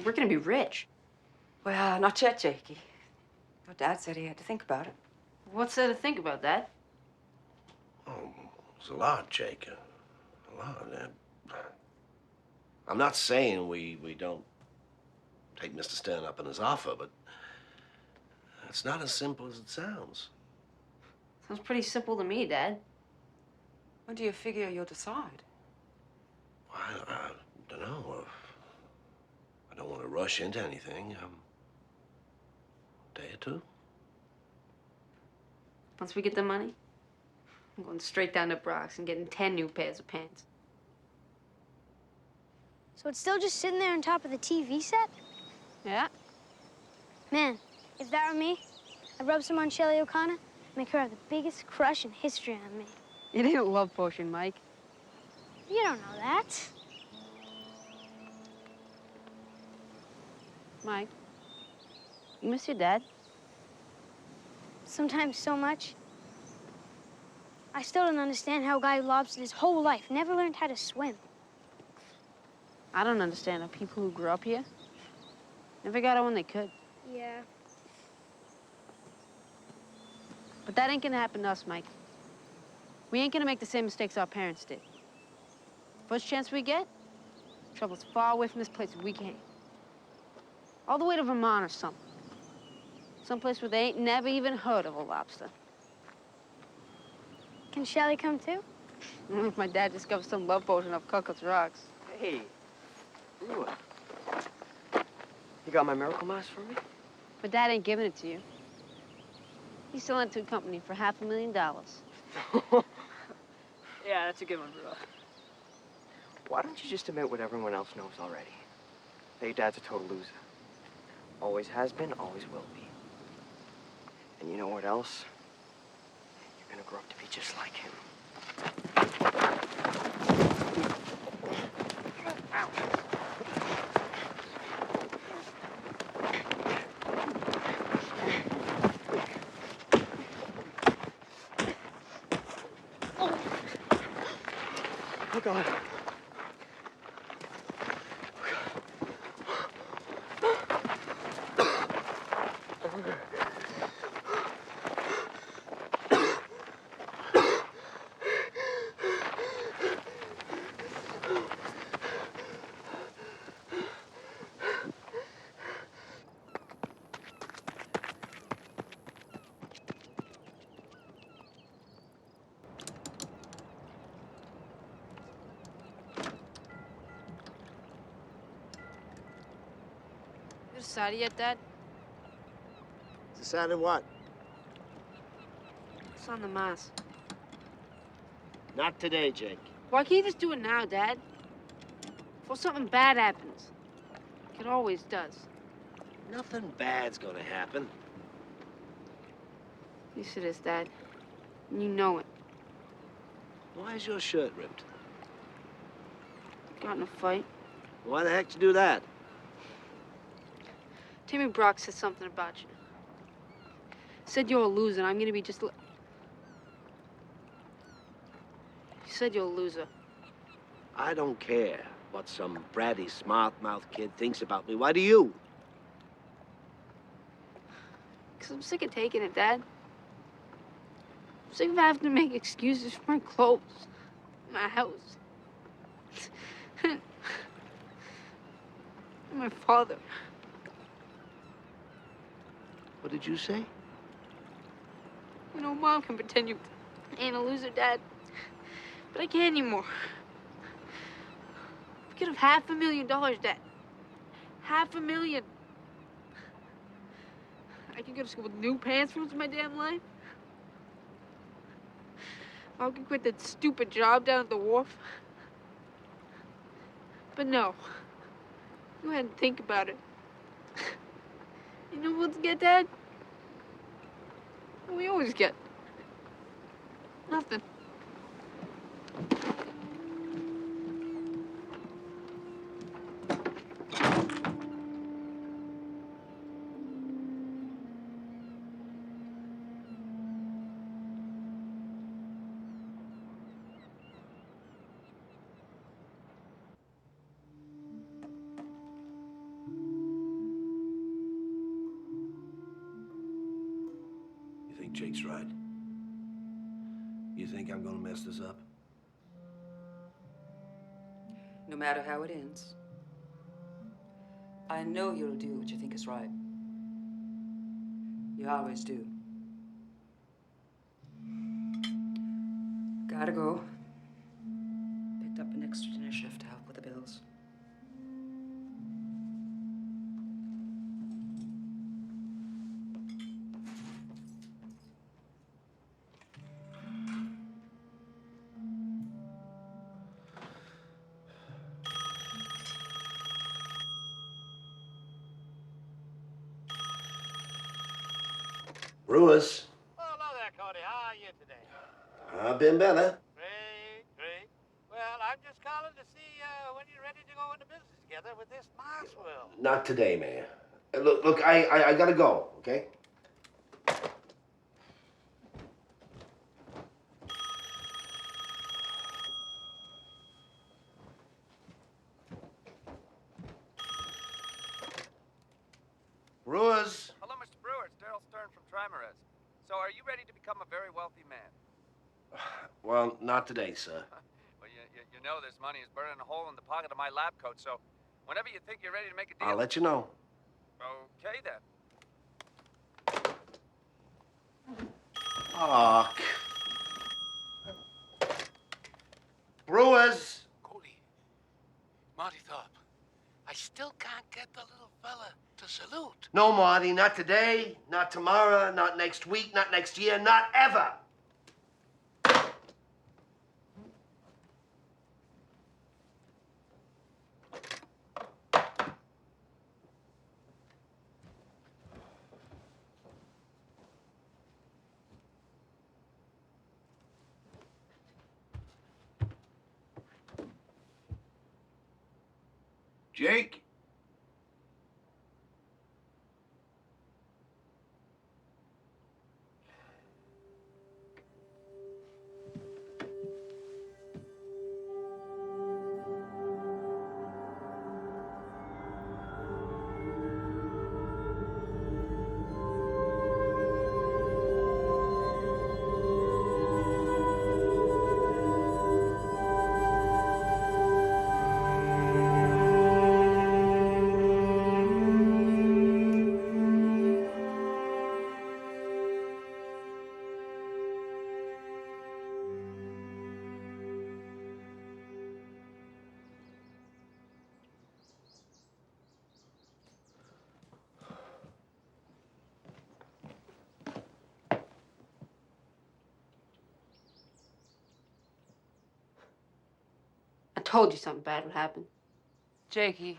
We're gonna be rich. Well, not yet, Jakey. Your dad said he had to think about it. What's there to think about, Dad? Oh, it's a lot, Jake. A lot. I'm not saying we don't take Mr. Stern up on his offer, but it's not as simple as it sounds. Sounds pretty simple to me, Dad. When do you figure you'll decide? I don't know. I don't want to rush into anything. Day or two. Once we get the money, I'm going straight down to Brock's and getting 10 new pairs of pants. So it's still just sitting there on top of the TV set? Yeah. Man, if that were me, I'd rub some on Shelly O'Connor, make her have the biggest crush in history on me. It ain't a love potion, Mike. You don't know that. Mike, you miss your dad? Sometimes so much. I still don't understand how a guy who lobstered his whole life never learned how to swim. I don't understand how people who grew up here never got out when they could. Yeah. But that ain't gonna happen to us, Mike. We ain't gonna make the same mistakes our parents did. First chance we get, travel as far away from this place as we can. All the way to Vermont or something. Someplace where they ain't never even heard of a lobster. Can Shelly come too? If my dad discovers some love potion off Cuckold's rocks. Hey, Brewer. You got my miracle mask for me? But Dad ain't giving it to you. He's selling it to a company for $500,000. Yeah, that's a good one, Brewer. Why don't you just admit what everyone else knows already? That your dad's a total loser. Always has been, always will be. And you know what else? You're gonna grow up to be just like him. Oh, God. You decided yet, Dad? Decided what? It's on the mask. Not today, Jake. Why can't you just do it now, Dad? Before something bad happens. It always does. Nothing bad's gonna happen. Yes, it is, Dad. And you know it. Why is your shirt ripped? Got in a fight. Why the heck did you do that? Timmy Brock said something about you. Said you're a loser, and I'm gonna be just. He said you're a loser. I don't care what some bratty, smart-mouthed kid thinks about me. Why do you? Because I'm sick of taking it, Dad. I'm sick of having to make excuses for my clothes, my house, and my father. What did you say? You know, Mom can pretend you ain't a loser, Dad. But I can't anymore. We could have $500,000, Dad. $500,000. I can go to school with new pants for the rest of my damn life. I can quit that stupid job down at the wharf. But no. Go ahead and think about it. You know what we'll get, Dad? What we always get. Nothing. You think Jake's right? You think I'm gonna mess this up? No matter how it ends, I know you'll do what you think is right. You always do. Gotta go. Picked up an extra dinner shift to help with the bills. Brewers, Oh, hello there, Cody. How are you today? I've been better. Great, great. Well, I'm just calling to see when you're ready to go into business together with this Mars World. Not today, man. Look, I gotta go, okay? Brewers. Hello, Mr. Brewer. It's Daryl Stern from Trimares. So, are you ready to become a very wealthy man? Well, not today, sir. Well, you know this money is burning a hole in the pocket of my lab coat, so whenever you think you're ready to make a deal... I'll let you know. Okay, then. Fuck. Brewers. Cody, Marty Thorpe, I still can't get the little fella to salute. No, Marty, not today, not tomorrow, not next week, not next year, not ever. Jake? I told you something bad would happen. Jakey.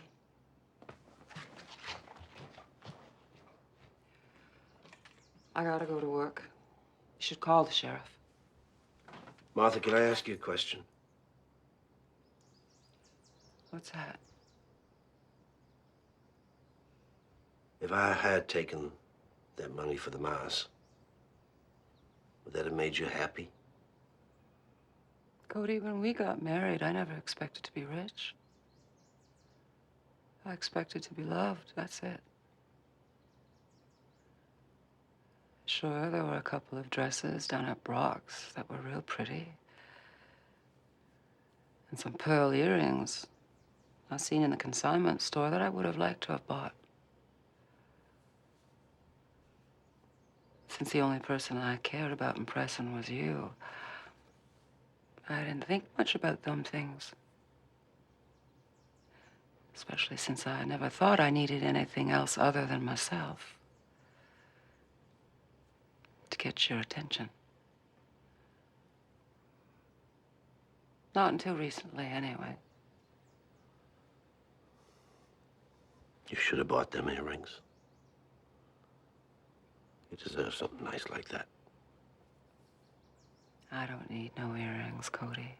I gotta go to work. You should call the sheriff. Martha, can I ask you a question? What's that? If I had taken that money for the Mars, would that have made you happy? Cody, when we got married, I never expected to be rich. I expected to be loved, that's it. Sure, there were a couple of dresses down at Brock's that were real pretty. And some pearl earrings I seen in the consignment store that I would have liked to have bought. Since the only person I cared about impressing was you, I didn't think much about them things. Especially since I never thought I needed anything else other than myself to get your attention. Not until recently, anyway. You should have bought them earrings. You deserve something nice like that. I don't need no earrings, Cody.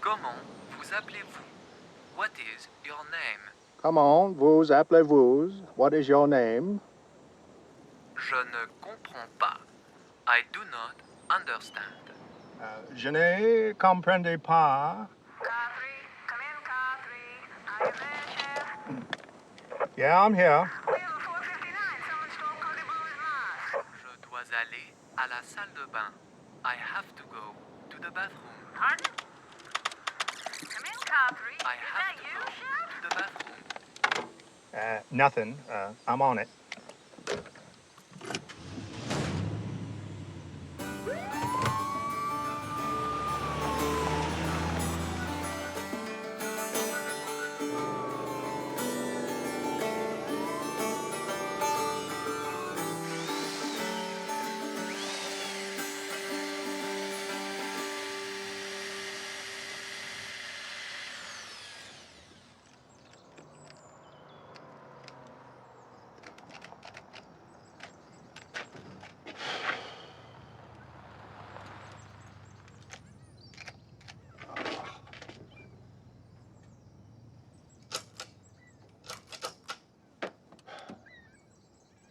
Comment vous appelez-vous? What is your name? Comment vous appelez-vous? What is your name? Je ne comprends pas. I do not understand. Je ne comprends pas. Yeah, I'm here. Je dois aller à la salle de bain. I have to go to the bathroom. Pardon? Come in, Capri. I have to go to the bathroom. Nothing. I'm on it.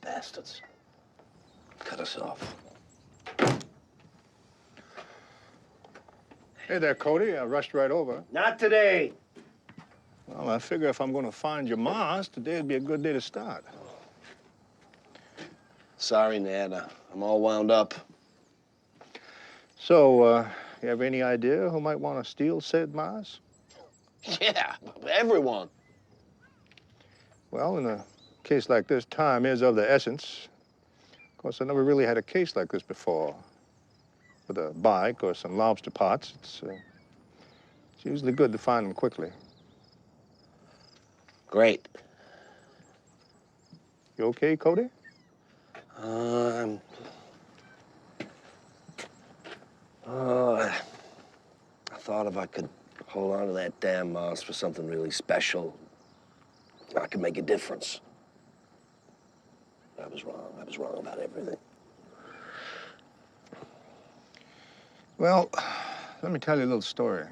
Bastards. Cut us off. Hey there, Cody. I rushed right over. Not today. Well, I figure if I'm going to find your Mars, today'd be a good day to start. Sorry, Ned. I'm all wound up. So, you have any idea who might want to steal said Mars? Yeah, everyone. Well, in a case like this, time is of the essence. Of course, I never really had a case like this before. With a bike or some lobster pots, it's usually good to find them quickly. Great. You okay, Cody? I thought if I could hold on to that damn mouse for something really special, I could make a difference. I was wrong. I was wrong about everything. Well, let me tell you a little story.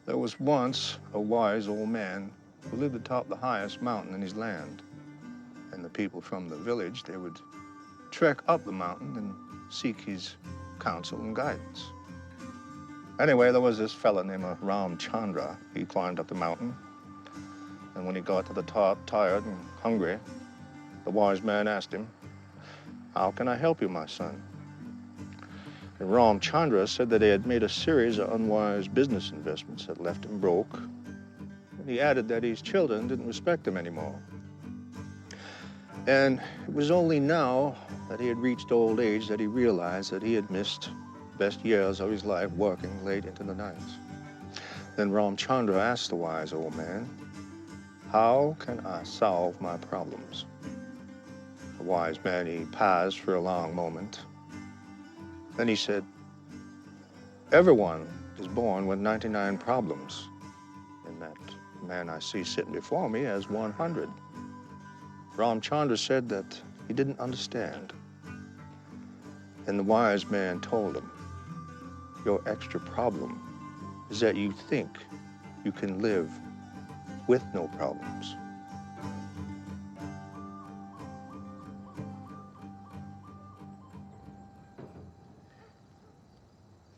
There was once a wise old man who lived atop the highest mountain in his land. And the people from the village, they would trek up the mountain and seek his counsel and guidance. Anyway, there was this fella named Ram Chandra. He climbed up the mountain. And when he got to the top, tired and hungry, the wise man asked him, "How can I help you, my son?" And Ram Chandra said that he had made a series of unwise business investments that left him broke. And he added that his children didn't respect him anymore. And it was only now that he had reached old age that he realized that he had missed the best years of his life working late into the nights. Then Ram Chandra asked the wise old man, "How can I solve my problems?" The wise man, he paused for a long moment. Then he said, "Everyone is born with 99 problems. And that man I see sitting before me has 100. Ram Chandra said that he didn't understand. And the wise man told him, "Your extra problem is that you think you can live with no problems."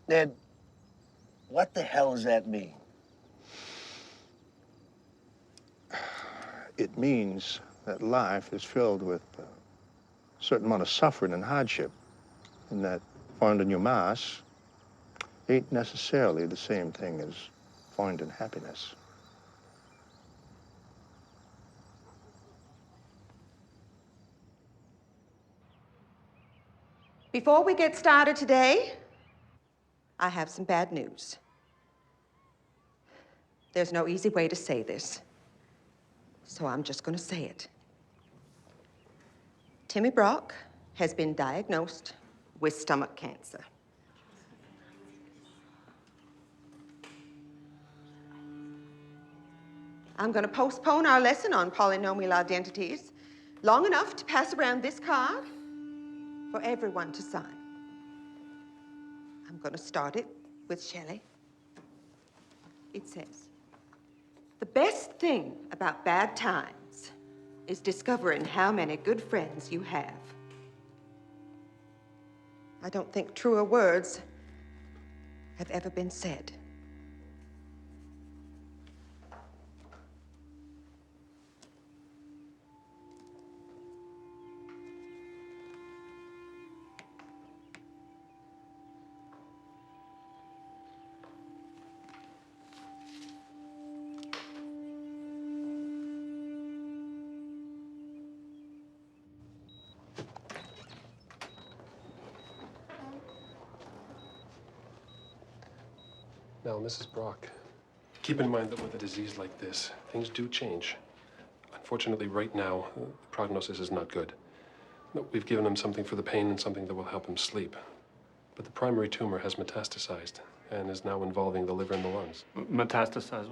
Ned, what the hell does that mean? It means that life is filled with a certain amount of suffering and hardship, and that finding your Mars ain't necessarily the same thing as finding happiness. Before we get started today, I have some bad news. There's no easy way to say this, so I'm just going to say it. Timmy Brock has been diagnosed with stomach cancer. I'm going to postpone our lesson on polynomial identities long enough to pass around this card for everyone to sign. I'm going to start it with Shelley. It says, "The best thing about bad times is discovering how many good friends you have." I don't think truer words have ever been said. Now, Mrs. Brock, keep in mind that with a disease like this, things do change. Unfortunately, right now, the prognosis is not good. We've given him something for the pain and something that will help him sleep. But the primary tumor has metastasized and is now involving the liver and the lungs. Metastasized?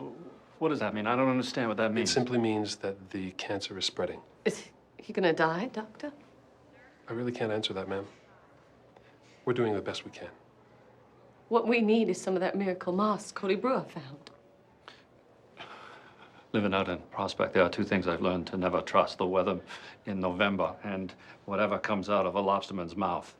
What does that mean? I don't understand what that means. It simply means that the cancer is spreading. Is he gonna die, Doctor? I really can't answer that, ma'am. We're doing the best we can. What we need is some of that miracle moss Cody Brewer found. Living out in Prospect, there are two things I've learned to never trust: the weather in November and whatever comes out of a lobsterman's mouth.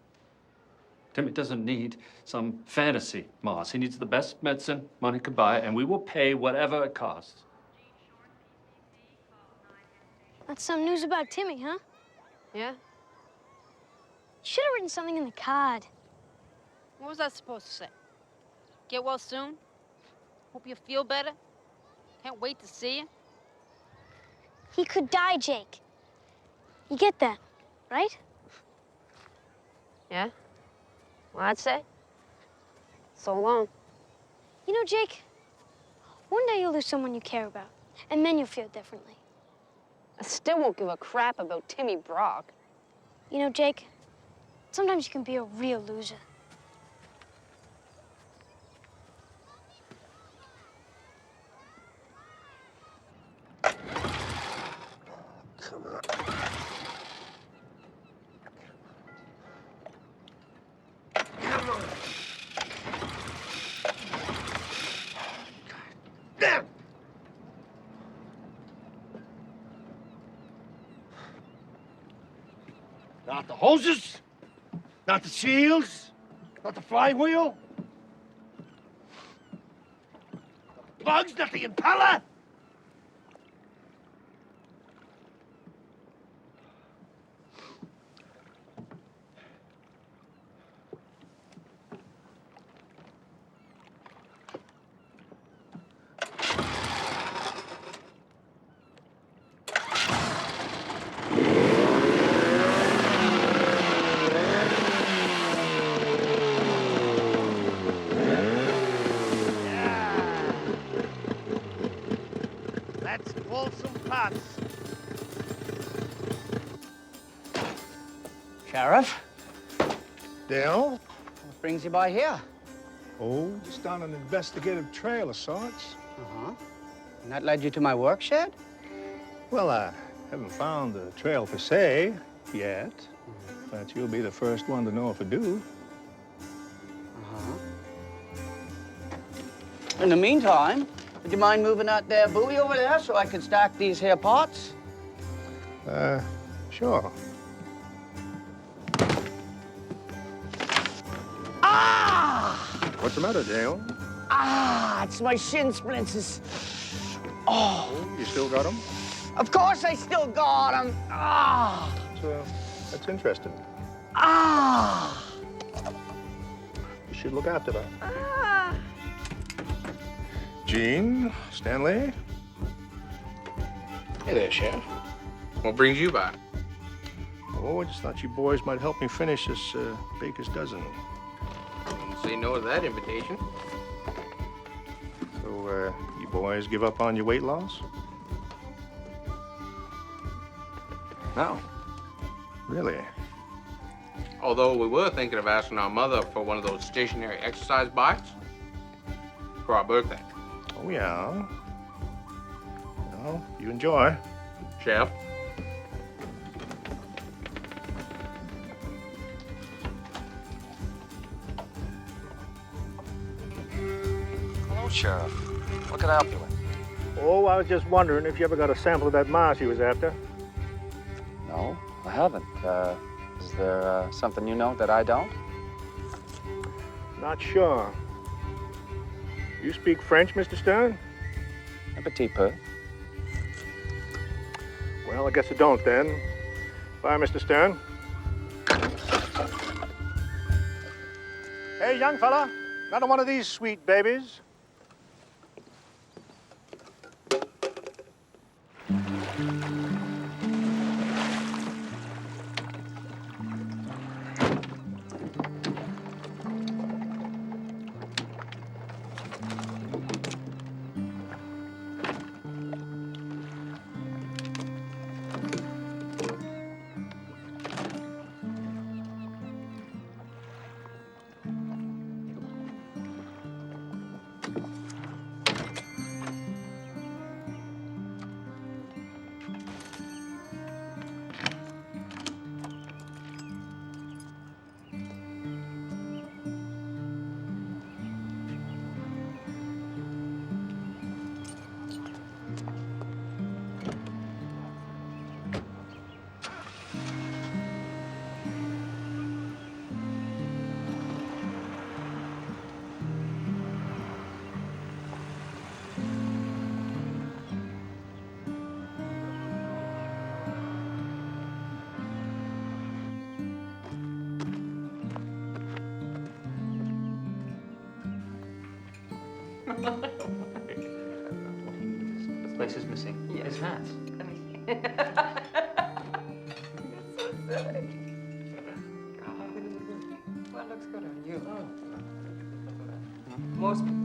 Timmy doesn't need some fantasy moss. He needs the best medicine money could buy, and we will pay whatever it costs. That's some news about Timmy, huh? Yeah? Should have written something in the card. What was that supposed to say? Get well soon? Hope you feel better? Can't wait to see you? He could die, Jake. You get that, right? Yeah? Well, I'd say. So long. You know, Jake, one day you'll lose someone you care about, and then you'll feel differently. I still won't give a crap about Timmy Brock. You know, Jake, sometimes you can be a real loser. Not the hoses, not the seals, not the flywheel, not the plugs, not the impeller. Let's pull some pots. Sheriff? Dale? What brings you by here? Oh, just on an investigative trail of sorts. Uh-huh. And that led you to my work shed? Well, I haven't found the trail per se yet, but you'll be the first one to know if I do. Uh-huh. In the meantime, would you mind moving that there buoy over there so I can stack these here pots? Sure. Ah! What's the matter, Dale? Ah, it's my shin splints. Oh. You still got them? Of course I still got them. Ah. That's interesting. Ah. You should look after that. Ah. Gene, Stanley. Hey there, Sheriff. What brings you by? Oh, I just thought you boys might help me finish this baker's dozen. Didn't say no to that invitation. So, you boys give up on your weight loss? No. Really? Although we were thinking of asking our mother for one of those stationary exercise bikes for our birthday. Oh, yeah. Well, you enjoy. Chef? Hello, Sheriff. What can I help you with? Oh, I was just wondering if you ever got a sample of that mouse he was after. No, I haven't. Is there something you know that I don't? Not sure. You speak French, Mr. Stern? Un petit peu. Well, I guess I don't then. Bye, Mr. Stern. Hey, young fella, another one of these sweet babies. This place is missing his hats. What looks good on you? Most people.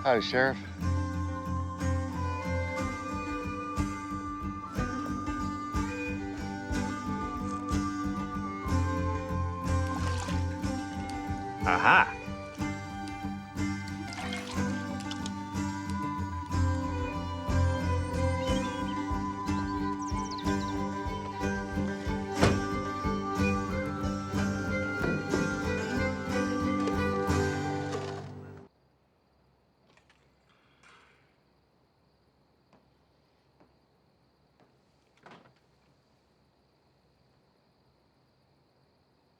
Hi, Sheriff. Aha.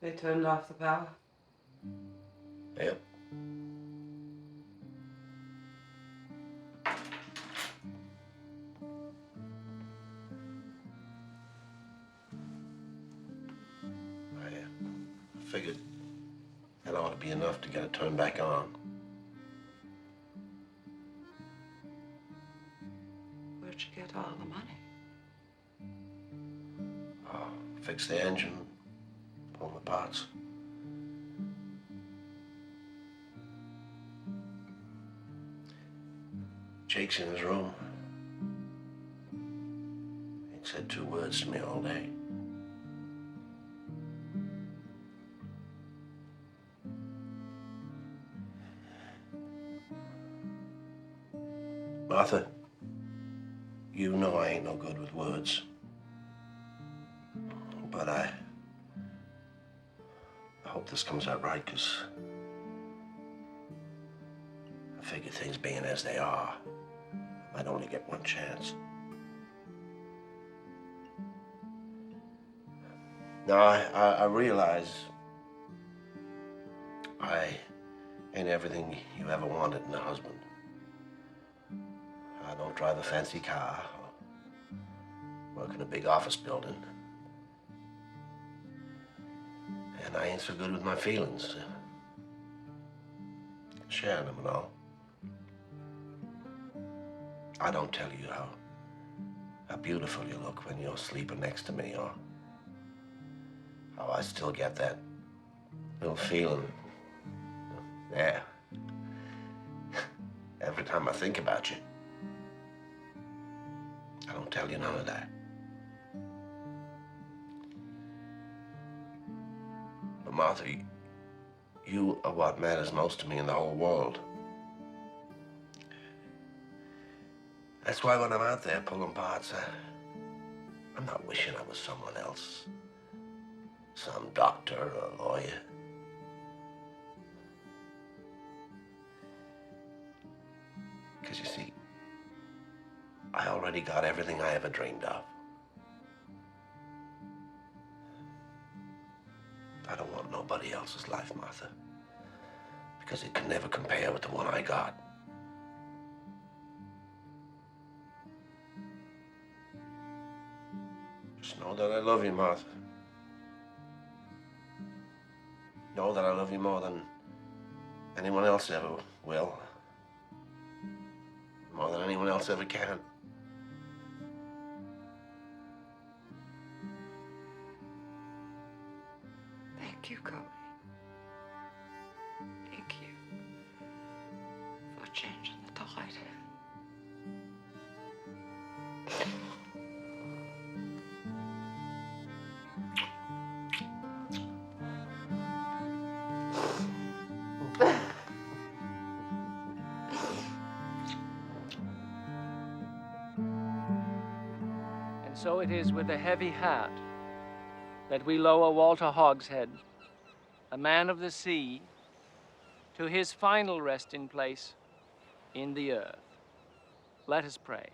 They turned off the power. Yep. I figured that ought to be enough to get it turned back on. Where'd you get all the money? Fix the engine, pull the parts. Jake's in his room. Ain't said 2 words to me all day. Martha, you know I ain't no good with words. But I hope this comes out right, 'cause I figure things being as they are, I might only get one chance. Now, I realize I ain't everything you ever wanted in a husband. I don't drive a fancy car or work in a big office building. And I ain't so good with my feelings. Sharing them and all. I don't tell you how beautiful you look when you're sleeping next to me, or how I still get that little feeling there every time I think about you. I don't tell you none of that. But Martha, you are what matters most to me in the whole world. That's why when I'm out there pulling parts, I'm not wishing I was someone else. Some doctor or lawyer. Because you see, I already got everything I ever dreamed of. I don't want nobody else's life, Martha. Because it can never compare with the one I got. Just know that I love you, Martha. Know that I love you more than anyone else ever will. More than anyone else ever can. Thank you, Cody. Thank you for changing the tide. And so it is with a heavy heart that we lower Walter Hogshead, a man of the sea, to his final resting place in the earth. Let us pray.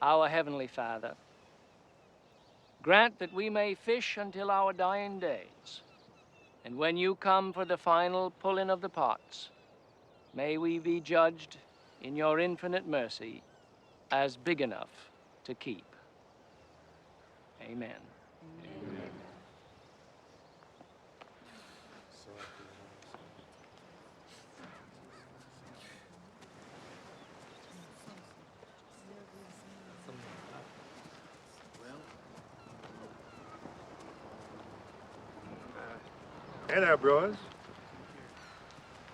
Our Heavenly Father, grant that we may fish until our dying days, and when you come for the final pulling of the pots, may we be judged in your infinite mercy as big enough to keep. Amen. Hey there, bros. It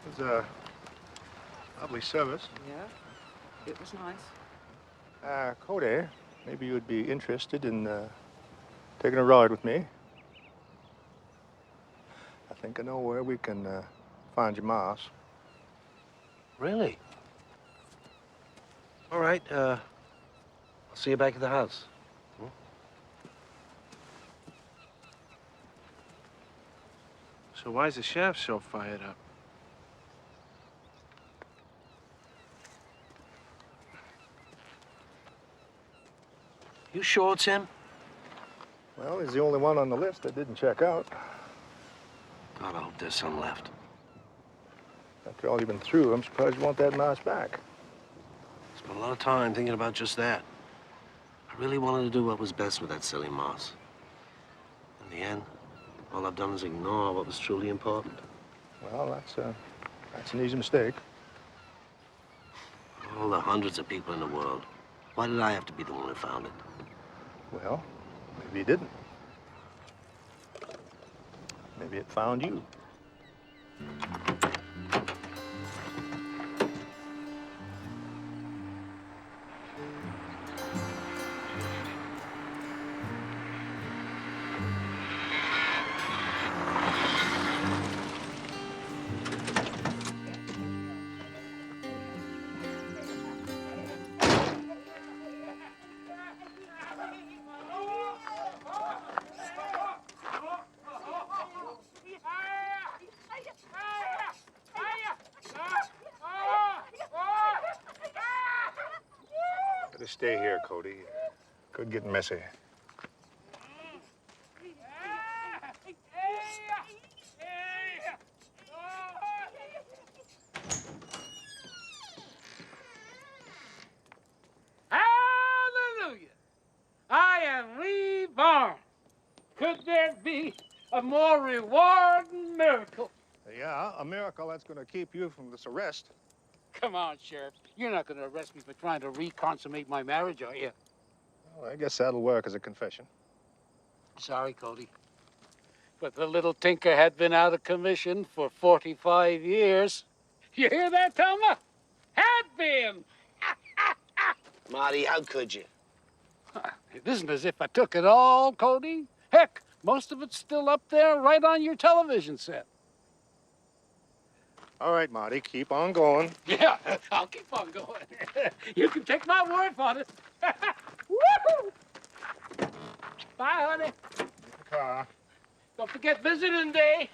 was a lovely service. Yeah, it was nice. Cody, maybe you would be interested in taking a ride with me. I think I know where we can find your mouse. Really? All right, I'll see you back at the house. So why is the sheriff so fired up? You sure it's him? Well, he's the only one on the list that didn't check out. God, I hope there's some left. After all you've been through, I'm surprised you want that mouse back. Spent a lot of time thinking about just that. I really wanted to do what was best with that silly mouse. In the end, all I've done is ignore what was truly important. Well, that's an easy mistake. All the hundreds of people in the world. Why did I have to be the one who found it? Well, maybe you didn't. Maybe it found you. Better stay here, Cody. Could get messy. Hallelujah! I am reborn. Could there be a more rewarding miracle. Yeah, a miracle that's going to keep you from this arrest. Come on, Sheriff. You're not going to arrest me for trying to reconsummate my marriage, are you? Well, I guess that'll work as a confession. Sorry, Cody. But the little tinker had been out of commission for 45 years. You hear that, Thelma? Had been. Marty, how could you? It isn't as if I took it all, Cody. Heck, most of it's still up there right on your television set. All right, Marty, keep on going. Yeah, I'll keep on going. You can take my word for it. Woo-hoo! Bye, honey. Car. Don't forget visiting day.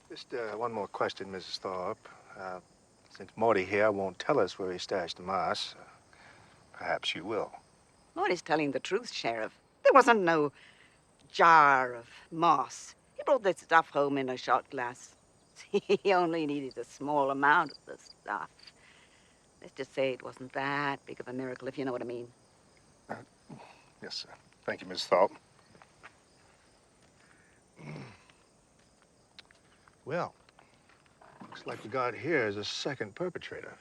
Just one more question, Mrs. Thorpe. Since Morty here won't tell us where he stashed the moss, perhaps you will. Morty's telling the truth, Sheriff. There wasn't no jar of moss. He brought that stuff home in a shot glass. He only needed a small amount of the stuff. Let's just say it wasn't that big of a miracle, if you know what I mean. Yes, sir. Thank you, Mrs. Thorpe. Well, looks like we got here is a second perpetrator.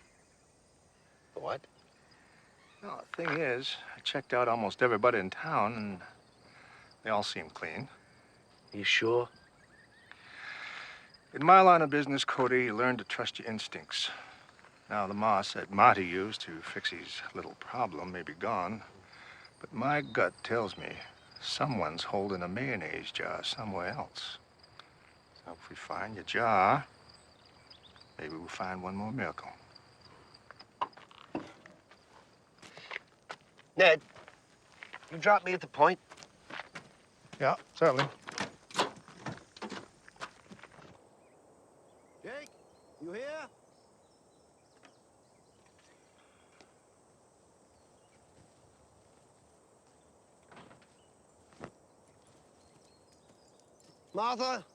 What? Well, the thing is, I checked out almost everybody in town, and they all seem clean. You sure? In my line of business, Cody, you learn to trust your instincts. Now, the moss that Marty used to fix his little problem may be gone, but my gut tells me someone's holding a mayonnaise jar somewhere else. So if we find your jar, maybe we'll find one more miracle. Ned, you drop me at the point? Yeah, certainly. Jake, you here? Martha,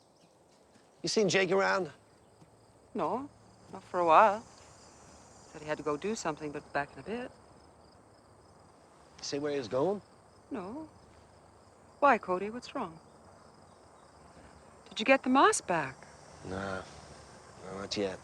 you seen Jake around? No, not for a while. Said he had to go do something, but back in a bit. Say where he was going? No. Why, Cody? What's wrong? Did you get the moss back? Nah, no, not yet.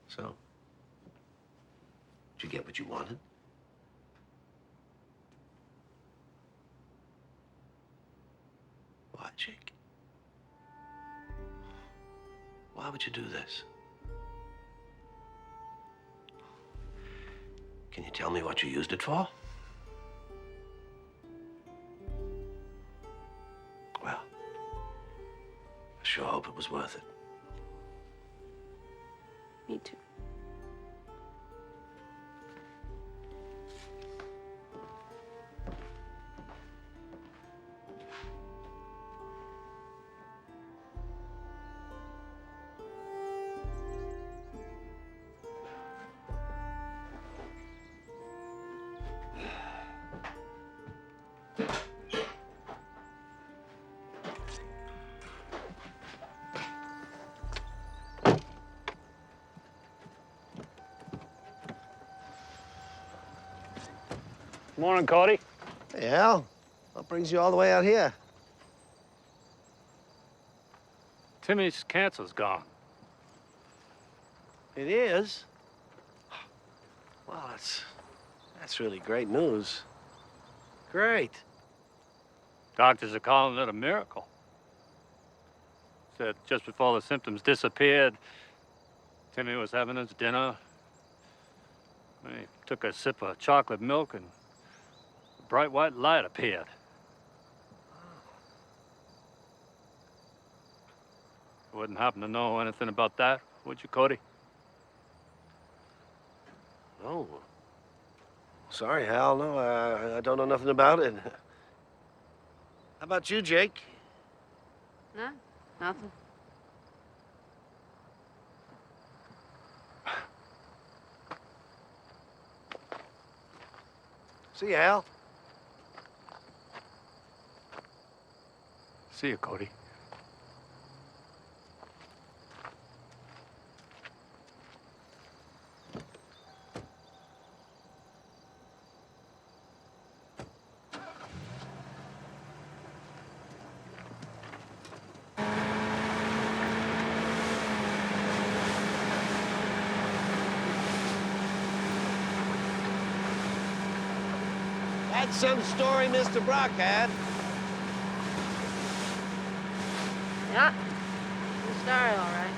So, did you get what you wanted? Why, Jake? Why would you do this? Can you tell me what you used it for? Well, I sure hope it was worth it. Me too. Morning, Cody. Hey, Al. What brings you all the way out here? Timmy's cancer's gone. It is? Well, that's really great news. Great. Doctors are calling it a miracle. Said just before the symptoms disappeared, Timmy was having his dinner. He took a sip of chocolate milk and a bright white light appeared. You wouldn't happen to know anything about that, would you, Cody? Oh. Sorry, Hal. No, I don't know nothing about it. How about you, Jake? No, nothing. See you, Hal. See you, Cody. That's some story Mr. Brock had. Yeah, good story, all right.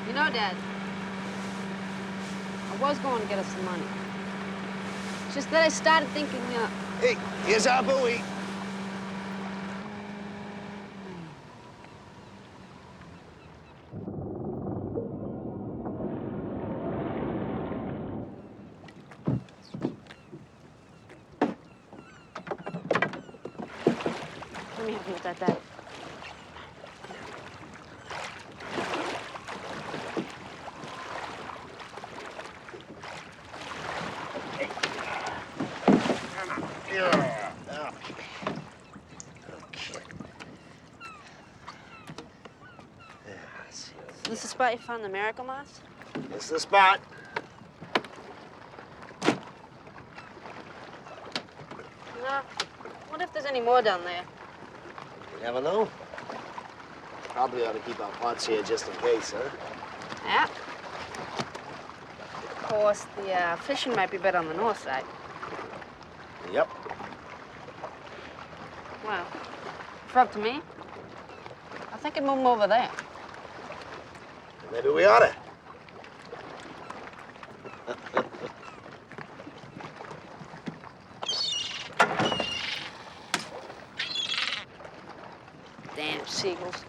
You know, Dad, I was going to get us some money. It's just that I started thinking, Hey, here's our buoy. Let me help you with that, Dad. Is this the spot you found the miracle moss? It's the spot. No. What if there's any more down there? You never know. Probably ought to keep our pots here just in case, huh? Yeah. Of course, the fishing might be better on the north side. Yep. Well, if up to me, I think I'd move 'em over there. Maybe we ought to. Damn seagulls.